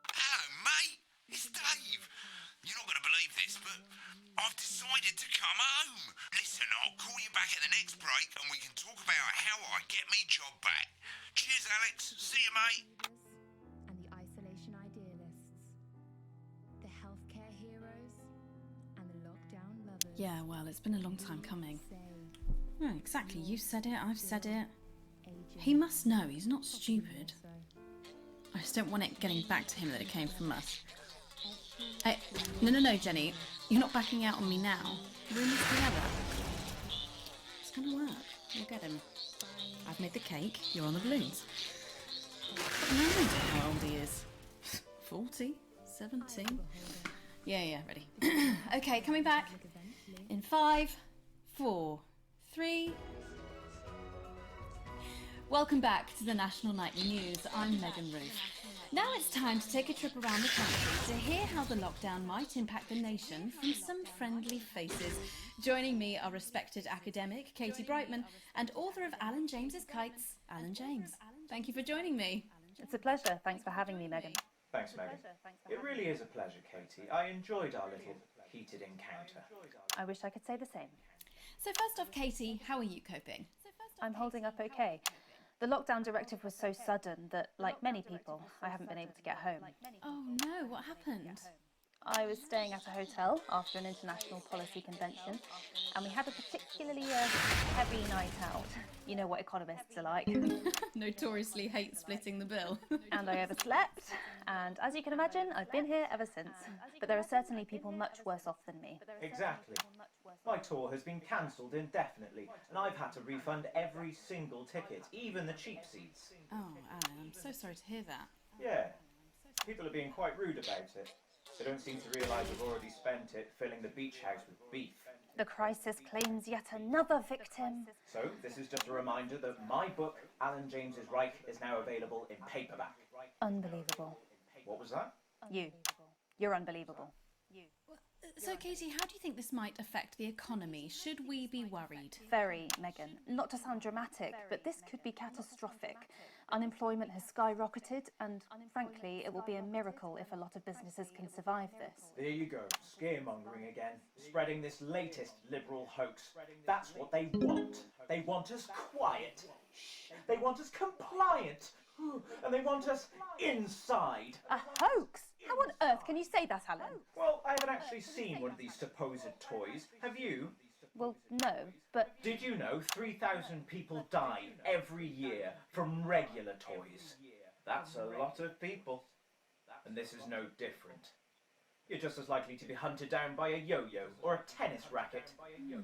Hello, mate. It's Dave. You're not going to believe this, but I've decided to come home. Listen, I'll call you back at the next break and we can talk about how I get me job back. Cheers, Alex. See you, mate. And the isolation idealists. The healthcare heroes. And the lockdown lovers. Yeah, well, it's been a long time coming. Oh, exactly. You said it, I've said it. He must know, he's not stupid. I just don't want it getting back to him that it came from us. Hey, no, Jenny. You're not backing out on me now. We're in this together. It's gonna work. You'll get him. I've made the cake, you're on the balloons. But no idea how old he is. 40? 17? Yeah, ready. Okay, coming back. In 5, 4, 3... Welcome back to the National Nightly News. I'm Megan Ruth. Now it's time to take a trip around the country to hear how the lockdown might impact the nation from some friendly faces. Joining me are respected academic Katie Brightman and author of Alan James's Kites, Alan James. Thank you for joining me. It's a pleasure. Thanks for having me, Megan. Thanks, Megan. It really is a pleasure, Katie. I enjoyed our little heated encounter. I wish I could say the same. So first off, Katie, how are you coping? I'm holding up okay. The lockdown directive was so sudden that, like many people, I haven't been able to get home. Oh no, what happened? I was staying at a hotel after an international policy convention, and we had a particularly heavy night out. You know what economists are like. Notoriously hate splitting the bill. And I overslept, and as you can imagine, I've been here ever since. But there are certainly people much worse off than me. Exactly. My tour has been cancelled indefinitely, and I've had to refund every single ticket, even the cheap seats. Oh, Alan, I'm so sorry to hear that. Yeah. People are being quite rude about it. They don't seem to realise we've already spent it filling the beach house with beef. The crisis claims yet another victim. So, this is just a reminder that my book, Alan James's Reich, is now available in paperback. Unbelievable. What was that? You're unbelievable. So, Katie, how do you think this might affect the economy? Should we be worried? Very, Megan. Not to sound dramatic, but this could be catastrophic. Unemployment has skyrocketed, and frankly, it will be a miracle if a lot of businesses can survive this. There you go, scaremongering again, spreading this latest liberal hoax. That's what they want. They want us quiet. They want us compliant. And they want us inside. A hoax? How on earth can you say that, Alan? Well, I haven't actually seen one of these supposed toys. Have you? Well, no, but... Did you know 3,000 people die every year from regular toys? That's a lot of people. And this is no different. You're just as likely to be hunted down by a yo-yo or a tennis racket.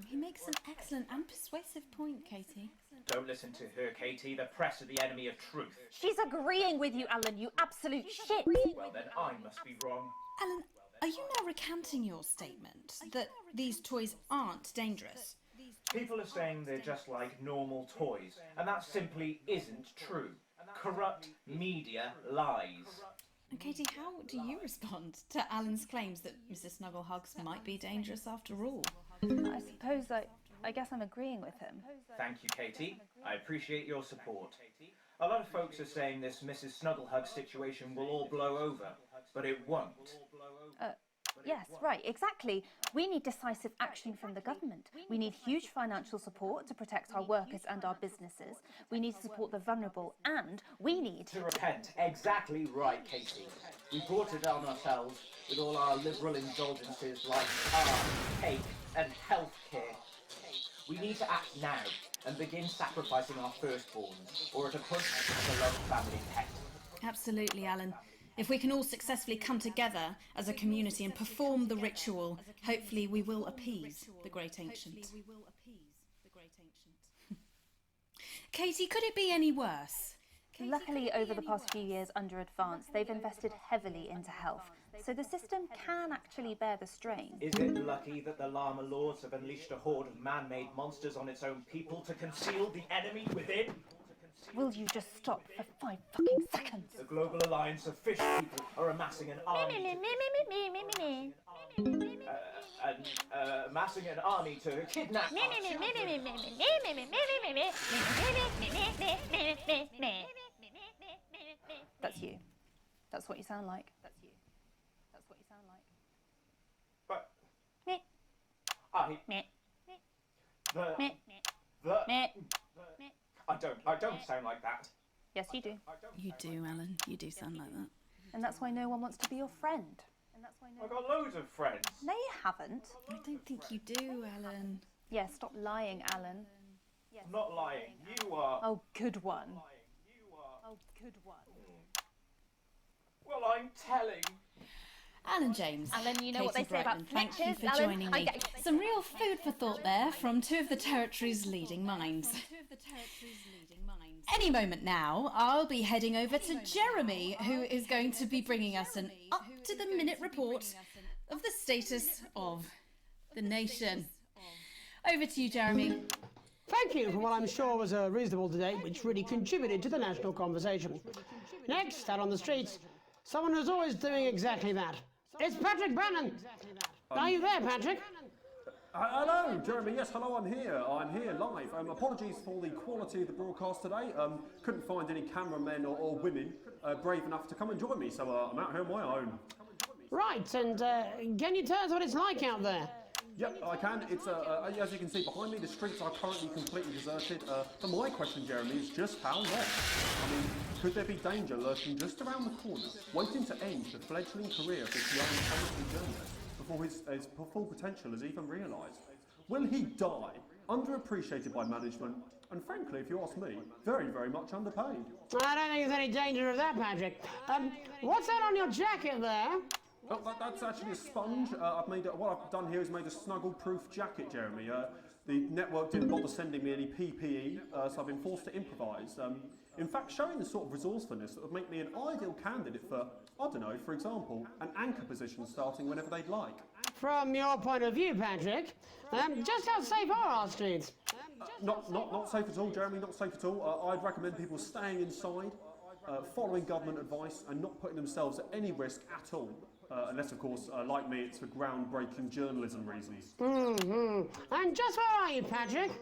He makes an excellent and persuasive point, Katie. Don't listen to her, Katie. The press are the enemy of truth. She's agreeing with you, Alan, you absolute shit! Well, then I must be wrong. Alan, are you now recanting your statement that these toys aren't dangerous? People are saying they're just like normal toys, and that simply isn't true. Corrupt media lies. And Katie, how do you respond to Alan's claims that Mrs. Snugglehugs might be dangerous after all? I suppose I guess I'm agreeing with him. Thank you, Katie. I appreciate your support. A lot of folks are saying this Mrs. Snugglehug situation will all blow over, but it won't. Yes, right, exactly. We need decisive action from the government. We need huge financial support to protect our workers and our businesses. We need to support the vulnerable, and we need... To repent. Exactly right, Katie. We brought it on ourselves with all our liberal indulgences like art, cake, and healthcare. We need to act now and begin sacrificing our firstborns, or at a push, the loved family pet. Absolutely, Alan. If we can all successfully come together as a community and perform the ritual, hopefully we will appease the great ancient. Katie, could it be any worse? Luckily, over the past few years under Advance, they've invested heavily into health, so the system can actually bear the strain. Is it lucky that the Llama Lords have unleashed a horde of man-made monsters on its own people to conceal the enemy within? Will you just stop for 5 fucking seconds? The Global Alliance of Fish People are amassing an army amassing an army to kidnap us. That's you. That's what you sound like. That's you. That's what you sound like. But I don't sound like that. Yes, you do. You do, Alan. You do sound like that. And that's why no one wants to be your friend. I've got loads of friends. No, you haven't. I don't think you do, Alan. Yeah, stop lying, Alan. I'm not lying. You are. Oh, good one. Oh, good one. Well, I'm telling. Alan James. Alan, you know Katie what they say about Brightman, thank you snitches, for Alan? joining me. Some real food for thought there from two of the territory's leading minds. Any moment now, I'll be heading over to Jeremy, who is going to be bringing us an up-to-the-minute report of the status of the nation. Over to you, Jeremy. Thank you for what I'm sure was a reasonable debate which really contributed to the national conversation. Next, out on the streets, Someone who's always doing exactly that. It's Patrick Bannon. Are you there, Patrick? Hello, Jeremy. Yes, hello, I'm here. I'm here live. Apologies for the quality of the broadcast today. Couldn't find any cameramen or women brave enough to come and join me, so I'm out here on my own. Right, and can you tell us what it's like out there? Yep, I can. It's as you can see behind me, the streets are currently completely deserted. So my question, Jeremy, is just how long? I mean, could there be danger lurking just around the corner, waiting to end the fledgling career of this young comedy journalist before his full potential is even realised? Will he die, underappreciated by management, and frankly, if you ask me, very, very much underpaid? I don't think there's any danger of that, Patrick. What's that on your jacket there? Oh, that's actually a sponge. What I've done here is made a snuggle-proof jacket, Jeremy. The network didn't bother sending me any PPE, so I've been forced to improvise. In fact, showing the sort of resourcefulness that would make me an ideal candidate for, I don't know, for example, an anchor position starting whenever they'd like. From your point of view, Patrick, just how safe are our streets? Not safe at all, Jeremy, not safe at all. I'd recommend people staying inside, following government advice, and not putting themselves at any risk at all. Unless, of course, like me, it's for groundbreaking journalism reasons. And just where are you, Patrick?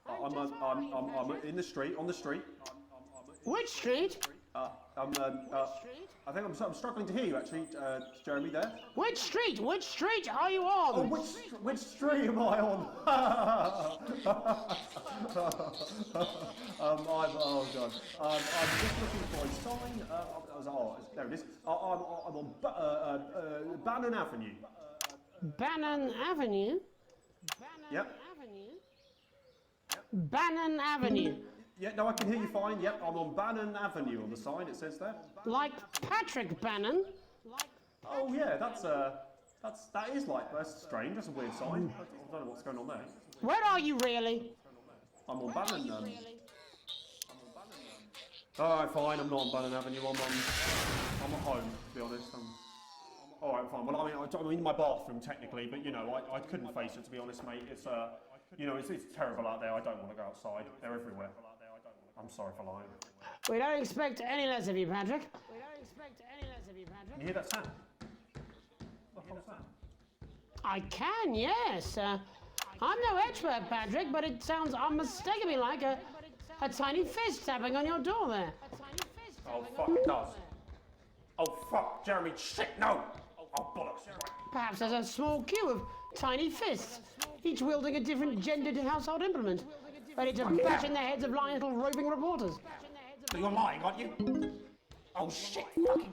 I'm in the street, on the street. Which street? I think I'm struggling to hear you, actually, Jeremy, there. Which street? Which street are you on? Oh, which street am I on? Oh, God. I'm just looking for a sign. There it is. I'm on Bannon Avenue. Bannon Avenue? Yep. Bannon Avenue. Yeah, no, I can hear you fine. Yep, I'm on Bannon Avenue on the sign, it says there. Like Patrick Bannon? Oh, yeah, that is like, that's strange, that's a weird sign. I don't know what's going on there. Where are you really? I'm on Bannon. Alright, fine, I'm not on Bannon Avenue, I'm at home, to be honest. Alright, fine, well, I'm in my bathroom, technically, but, you know, I couldn't face it, to be honest, mate. It's, you know, it's terrible out there, I don't want to go outside. They're everywhere. I'm sorry for lying. We don't expect any less of you, Patrick. Can you hear that sound? What was that? I can, yes. I'm no expert, Patrick, but it sounds unmistakably like a tiny fist tapping on your door there. Oh, fuck, it does. Oh, fuck, Jeremy, shit, no! Oh, bollocks. Perhaps there's a small queue of tiny fists, each wielding a different gendered household implement, ready to bash in the heads of lying little roving reporters. So you're lying, aren't you? Oh, shit,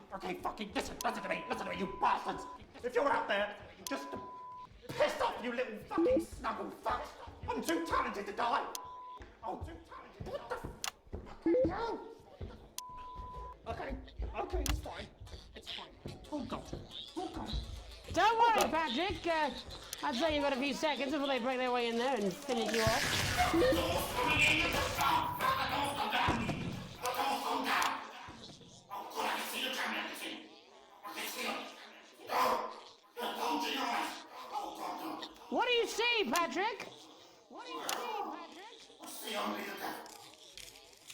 fucking, listen to me, you bastards! If you're out there, just piss off, you little fucking snuggle fuck! I'm too talented to die! Oh, too talented, what the fuck? No! Okay, it's fine. It's fine. Oh, God. Don't worry, Patrick. I'd say you've got a few seconds before they break their way in there and finish you off. What do you see, Patrick? I see only the devil.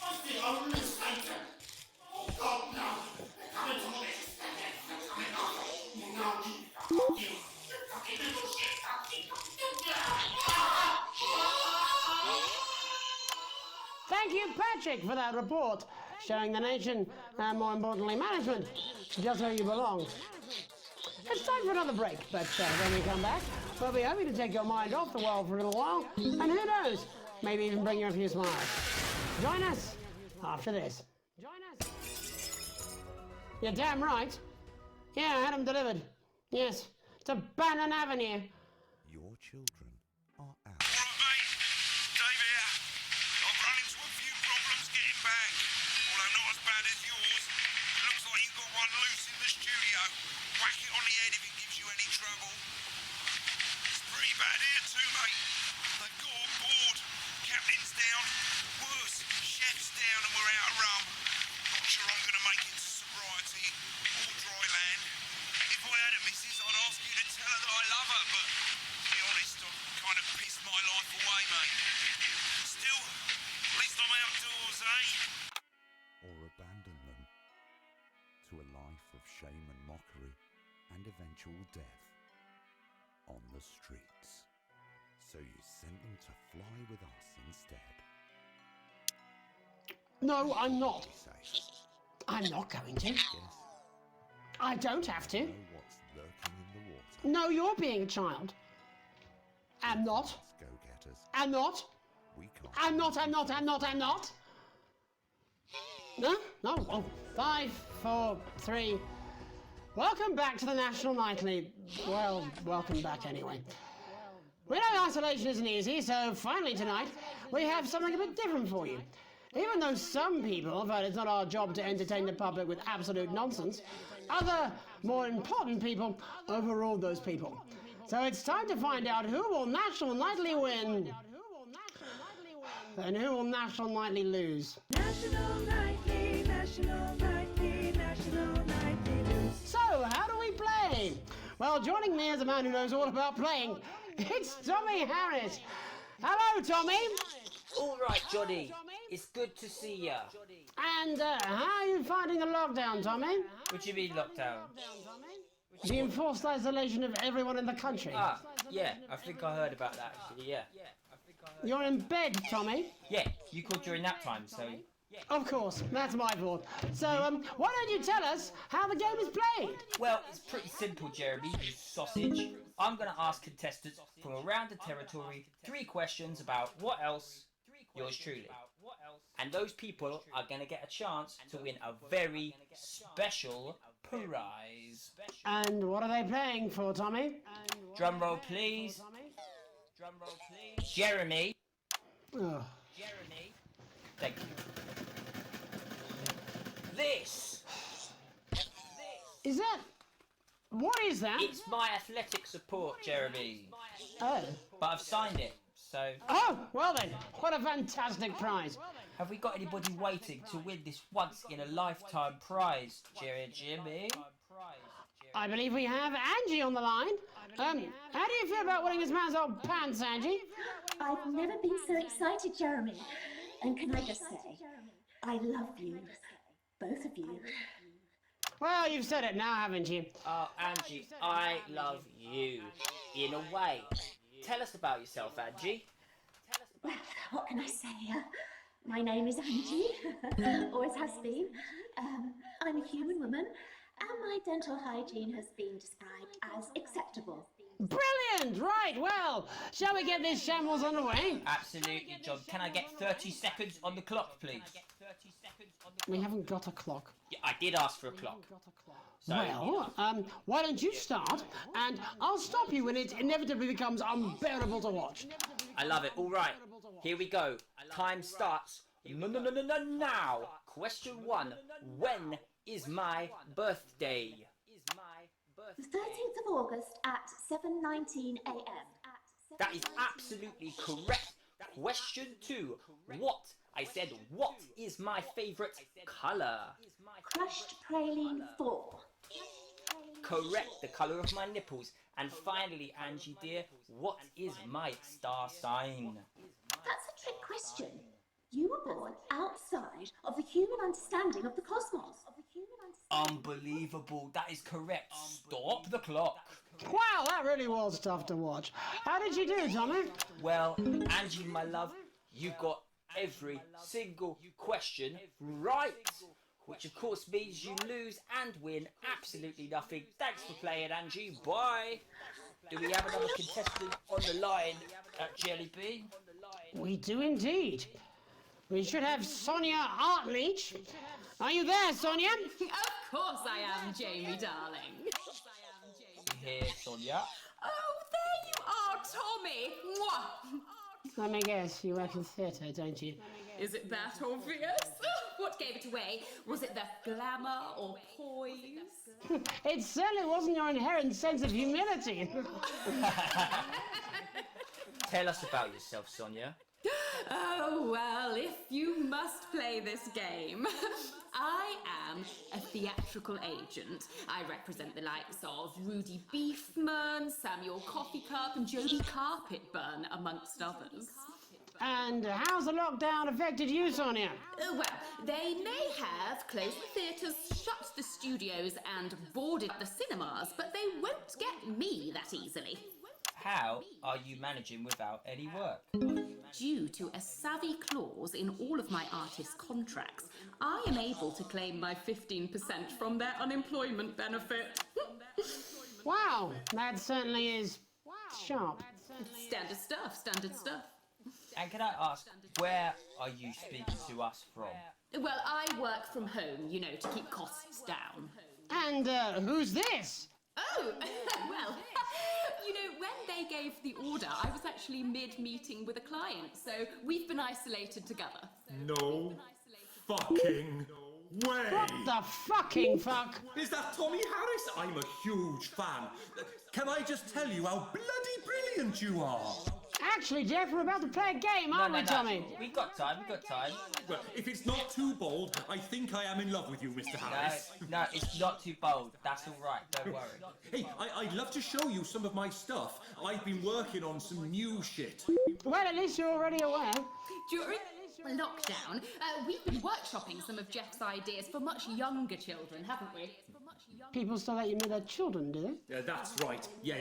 I see only Satan. Oh, God, no. They're coming to me. They're coming after me. No, you fucking little shit. Thank you, Patrick, for that report, showing the nation, and more importantly, management, just where you belong. It's time for another break, but when we come back, we'll be hoping to take your mind off the world for a little while, and who knows, maybe even bring you a few smiles. Join us after this. You're damn right. Yeah, I had them delivered. Yes, to Bannon Avenue. Your children are out. Alright, mate. Dave here. I've run into a few problems getting back. Although not as bad as yours. It looks like you've got one loose in the studio. Whack it on the head if it gives you any trouble. It's pretty bad here too, mate. They've got on board. Captain's down. Worse, chef's down and we're out of rum. Not sure I'm going to make it to sobriety or dry land. If I had a missus, I'd ask you to tell her that I love her, but to be honest, I've kind of pissed my life away, mate. Still, at least I'm outdoors, eh? Or abandon them to a life of shame and mockery and eventual death on the streets. So you sent them to fly with us instead. No, I'm not. Say, I'm not going to. yes, I don't have to. know what's lurking in the water. No, you're being a child. I'm not. Go-getters. I'm not. We can't. I'm not. No? No. Oh, 5, 4, 3. Welcome back to the National Nightly. Well, welcome back anyway. We know isolation isn't easy, so finally tonight we have something a bit different for you. Even though some people felt it's not our job to entertain the public with absolute nonsense, other, more important people overruled those people. So it's time to find out who will National Nightly win and who will National Nightly lose. National Nightly, National Nightly, National Nightly lose. So, how do we play? Well, joining me is a man who knows all about playing. It's Tommy Harris. Hello, Tommy. All right, Johnny. It's good to see ya. And how are you finding the lockdown, Tommy? What do you mean lockdown? The enforced isolation of everyone in the country. Ah, yeah. I think I heard about that actually. Yeah. You're in bed, Tommy. Yeah. You called during nap time, so. Of course, that's my fault. So, why don't you tell us how the game is played? Well, it's pretty simple, Jeremy, you sausage. I'm going to ask contestants from around the territory 3 questions about what else, yours truly. And those people are going to get a chance to win a very special prize. And what are they playing for, Tommy? Drum roll, please. Drum roll, please. Jeremy. Oh. Jeremy. Thank you. This. Is that... What is that? It's my athletic support, Jeremy. Oh. But I've signed it, so... Oh, well then, what a fantastic prize. Have we got anybody waiting to win this once-in-a-lifetime prize, Jimmy? I believe we have Angie on the line. How do you feel about winning this man's old pants, Angie? I've never been so excited, Jeremy. And can I just say, I love you. Both of you. Well, you've said it now, haven't you? Oh, Angie, I love you. In a way. Tell us about yourself, Angie. Well, what can I say? My name is Angie. Always has been. I'm a human woman, and my dental hygiene has been described as acceptable. Brilliant! Right, well, shall we get this shambles underway? Absolutely, John. Can I get 30 seconds on the clock, please? We haven't got a clock. Yeah, I did ask for a clock. So, Well, why don't you start, and I'll stop you when it inevitably becomes unbearable to watch. I love it. All right, here we go. Time starts now. Question 1. When is my birthday? The 13th of August at 7:19 a.m. That is absolutely correct. Question 2. What is my favourite colour? Crushed praline 4. Correct, the colour of my nipples. And finally, Angie dear, what is my star sign? That's a trick question. You were born outside of the human understanding of the cosmos. Unbelievable, that is correct. Stop the clock. Wow, that really was tough to watch. How did you do, Tommy? Well, Angie, my love, you got every single question right. Which of course means you lose and win absolutely nothing. Thanks for playing, Angie. Bye. Do we have another contestant on the line at Jelly Bean? We do indeed. We should have Sonia Artleach. Are you there, Sonia? Of course I am, Jamie, darling. Here, Sonia. Oh, there you are, Tommy. Mwah. Let me guess, you work in theatre, don't you? Is it that obvious? What gave it away? Was it the glamour or poise? It certainly wasn't your inherent sense of humility. Tell us about yourself, Sonia. Oh, well, if you must play this game. I am a theatrical agent. I represent the likes of Rudy Beefman, Samuel Coffee Cup, and Jodie Carpetburn, amongst others. And how's the lockdown affected you, Sonia? Well, they may have closed the theatres, shut the studios, and boarded the cinemas, but they won't get me that easily. How are you managing without any work? Due to a savvy clause in all of my artist contracts, I am able to claim my 15% from their unemployment benefit. Wow, that certainly is sharp. Standard stuff, standard stuff. And can I ask, where are you speaking to us from? Well, I work from home, you know, to keep costs down. And who's this? Oh, well, you know, when they gave the order, I was actually mid-meeting with a client, so we've been isolated together. No fucking way! What the fucking fuck? Is that Tommy Harris? I'm a huge fan. Can I just tell you how bloody brilliant you are? Actually, Jeff, we're about to play a game, aren't we, Tommy? We've got time, Well, if it's not too bold, I think I am in love with you, Mr. Harris. No, it's not too bold. That's all right, don't worry. Hey, I'd love to show you some of my stuff. I've been working on some new shit. Well, at least you're already aware. During lockdown, we've been workshopping some of Jeff's ideas for much younger children, haven't we? People still let you meet their children, do they? Yeah, that's right. Yeah.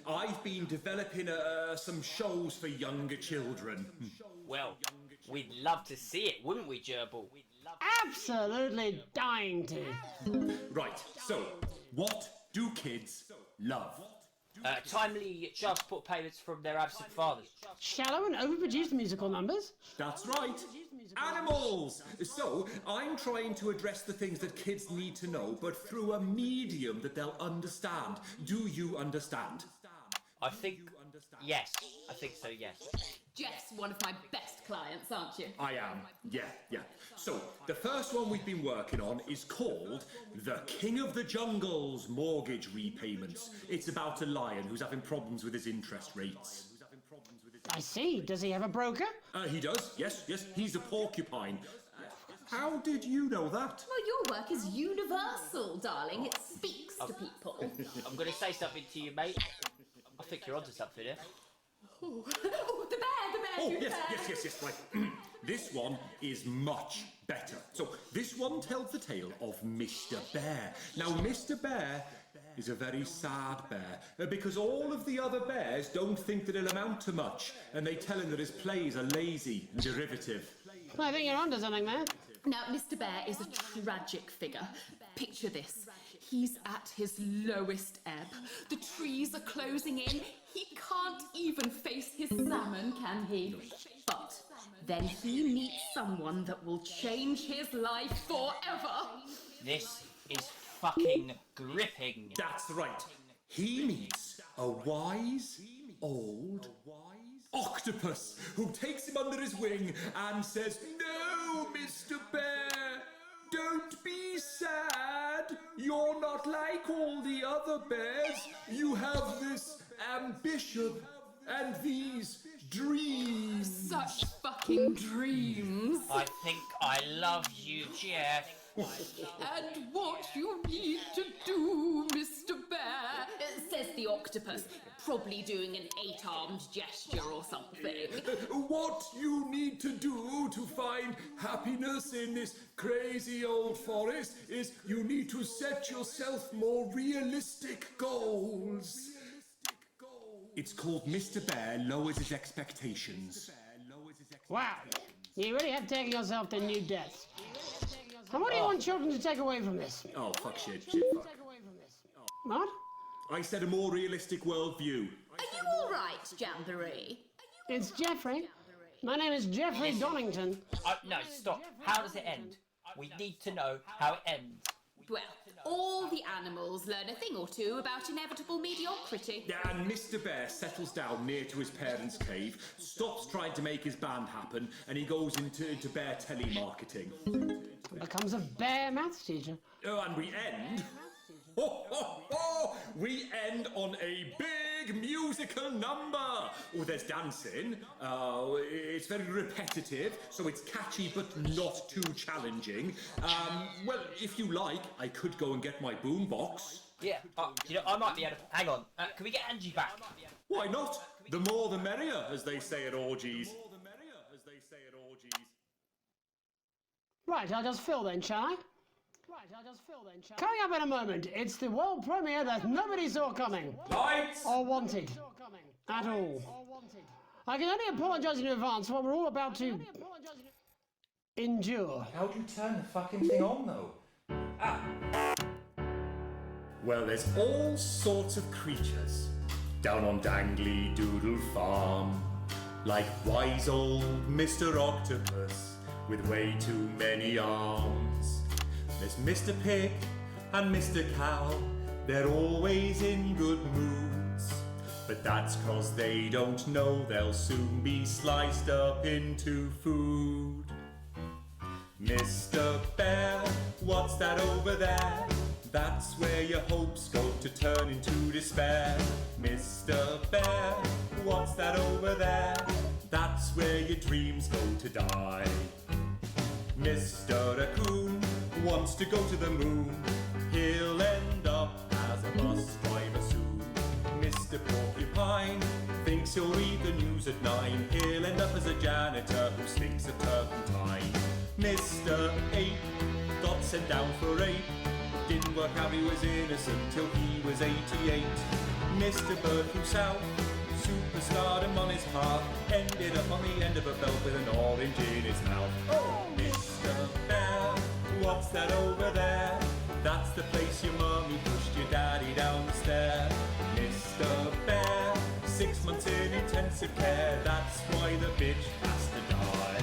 I've been developing some shows for younger children. Well, we'd love to see it, wouldn't we, Gerbil? Absolutely dying to. Right, so, what do kids love? Timely child support payments from their absent fathers. Shallow and overproduced musical numbers? That's right. Animals! So, I'm trying to address the things that kids need to know, but through a medium that they'll understand. Do you understand? I think yes. I think so, yes. Jeff's one of my best clients, aren't you? I am, yeah. So, the first one we've been working on is called The King of the Jungle's Mortgage Repayments. It's about a lion who's having problems with his interest rates. I see. Does he have a broker? He does, yes. He's a porcupine. How did you know that? Well, your work is universal, darling. It speaks to people. I'm going to say something to you, mate. I think you're onto something here. Oh, the bear! Oh, yes, right. This one is much better. So, this one tells the tale of Mr. Bear. Now, Mr. Bear is a very sad bear, because all of the other bears don't think that he'll amount to much, and they tell him that his plays are lazy and derivative. I think you're onto something there. Now, Mr. Bear is a tragic figure. Picture this. He's at his lowest ebb. The trees are closing in. He can't even face his salmon, can he? But then he meets someone that will change his life forever. This is fucking gripping. That's right. He meets a wise old octopus who takes him under his wing and says, "No, Mr. Bear, don't be sad. You're not like all the other bears. You have this ambition and these dreams." Such fucking dreams. I think I love you, Jeff. And what you need to do, Mr. Bear, says the octopus, probably doing an 8-armed gesture or something. What you need to do to find happiness in this crazy old forest is you need to set yourself more realistic goals. It's called Mr. Bear Lowers His Expectations. Wow, you really have taken yourself to new depths. And what do you want children to take away from this? Oh, fuck shit, fuck. What? I said a more realistic worldview. Are you all right, Jamboree? It's Jeffrey. My name is Jeffrey Donington. No, stop. How does it end? We need to know how it ends. Well, all the animals learn a thing or two about inevitable mediocrity. Yeah, and Mr. Bear settles down near to his parents' cave, stops trying to make his band happen, and he goes into bear telemarketing. Becomes a bear maths teacher. Oh, and we end... We end on a big musical number. Oh, there's dancing. It's very repetitive, so it's catchy but not too challenging. Well, if you like, I could go and get my boombox. Yeah, I might be able to... Hang on, can we get Angie back? Why not? The more the merrier, as they say at orgies. Right, I'll just fill then, shall I? Coming up in a moment, it's the world premiere that nobody saw coming. Lights! Or wanted. At all. I can only apologise in advance for what we're all about to endure. How'd you turn the fucking thing on, though? Ah. Well, there's all sorts of creatures down on Dangly Doodle Farm. Like wise old Mr. Octopus with way too many arms. There's Mr. Pig and Mr. Cow. They're always in good moods. But that's 'cause they don't know they'll soon be sliced up into food. Mr. Bear, what's that over there? That's where your hopes go to turn into despair. Mr. Bear, what's that over there? That's where your dreams go to die. Mr. Raccoon wants to go to the moon. He'll end up as a bus driver soon. Mr. Porcupine thinks he'll read the news at 9. He'll end up as a janitor who stinks of turpentine. Mr. Ape got sent down for rape. Didn't work out he was innocent till he was 88. Mr. Bird flew south, superstardom on his path. Ended up on the end of a belt with an orange in his mouth. Oh, Mr. Bear, what's that over there? That's the place your mummy pushed your daddy down the stair. Mr. Bear, 6 months in intensive care. That's why the bitch has to die.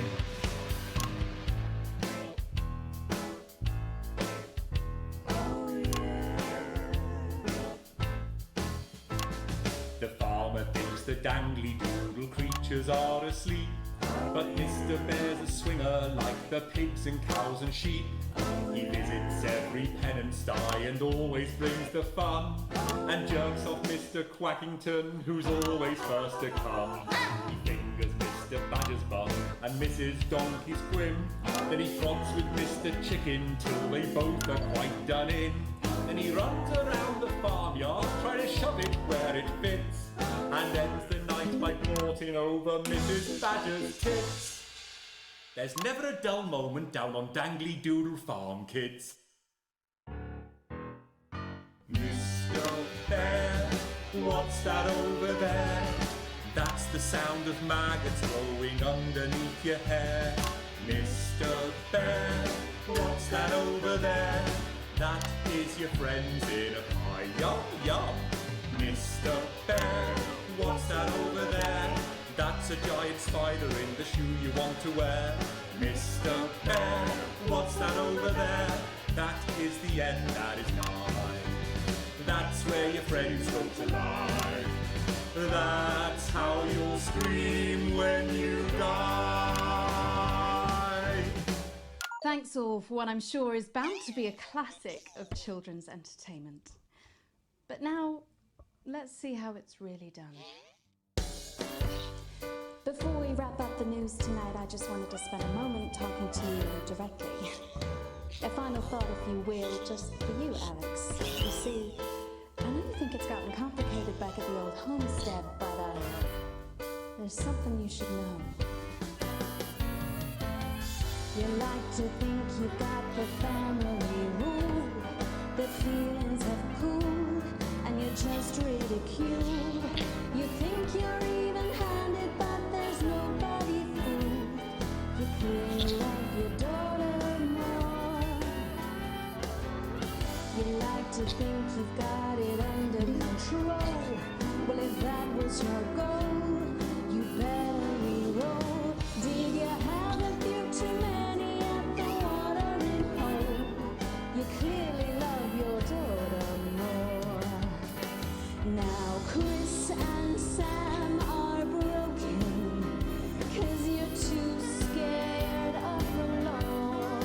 The farmer thinks the dangly doodle creatures are asleep. But Mr. Bear's a swinger like the pigs and cows and sheep. He visits every penance die and always brings the fun. And jerks off Mr. Quackington, who's always first to come. He fingers Mr. Badger's bum and Mrs. Donkey's quim. Then he frogs with Mr. Chicken till they both are quite done in. Then he runs around the farmyard trying to shove it where it fits. And ends the night by porting over Mrs. Badger's tits. There's never a dull moment down on Dangly Doodle Farm, kids. Mr. Bear, what's that over there? That's the sound of maggots growing underneath your hair. Mr. Bear, what's that over there? That is your friends in a pie. Yum, yum. Mr. Bear, what's that over there? That's a giant spider in the shoe you want to wear. Mr. Bear, what's that over there? That is the end that is nigh. That's where your friends go to lie. That's how you'll scream when you die. Thanks all for what I'm sure is bound to be a classic of children's entertainment. But now, let's see how it's really done. Before we wrap up the news tonight, I just wanted to spend a moment talking to you directly. A final thought, if you will, just for you, Alex. You see, I know you think it's gotten complicated back at the old homestead, but there's something you should know. You like to think you've got the family rule, the feelings have cooled, and you're just ridiculed. You think you're even-handed, but there's nobody fooled. You clearly love your daughter more. You like to think you've got it under control. Well, if that was your goal, you better re-roll. Did you have a few too many at the watering hole? You clearly love your daughter more. Now Chris and Sam are broken, 'cause you're too scared of the law.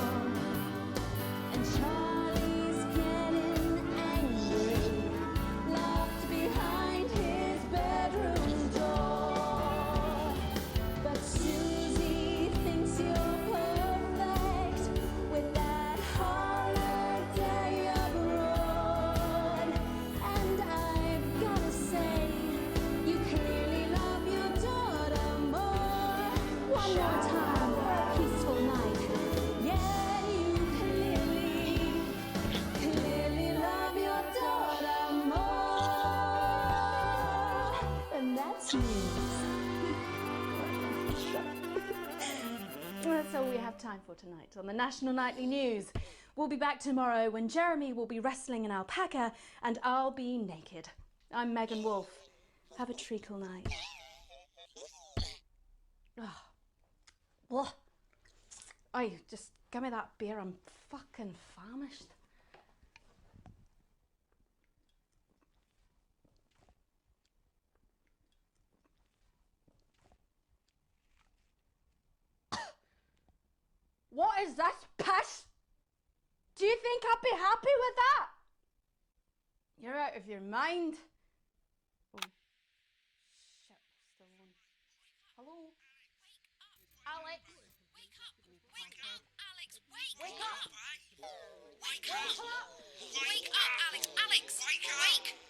And Charlie's getting angry, locked behind his bedroom door. But Susie thinks you're perfect with that holiday abroad. And I've gotta say, you clearly love your daughter more. One more time for a peaceful night. Yeah. have time for tonight on the National Nightly News. We'll be back tomorrow when Jeremy will be wrestling an alpaca and I'll be naked. I'm Megan Wolf. Have a treacle night. Oh. Just give me that beer. I'm fucking famished. What is this piss? Do you think I'd be happy with that? You're out of your mind. Oh, shit, still on. Hello? Alex? Wake up, Alex, wake Wake up! up! Wake up! Wake up, Alex, Alex, wake!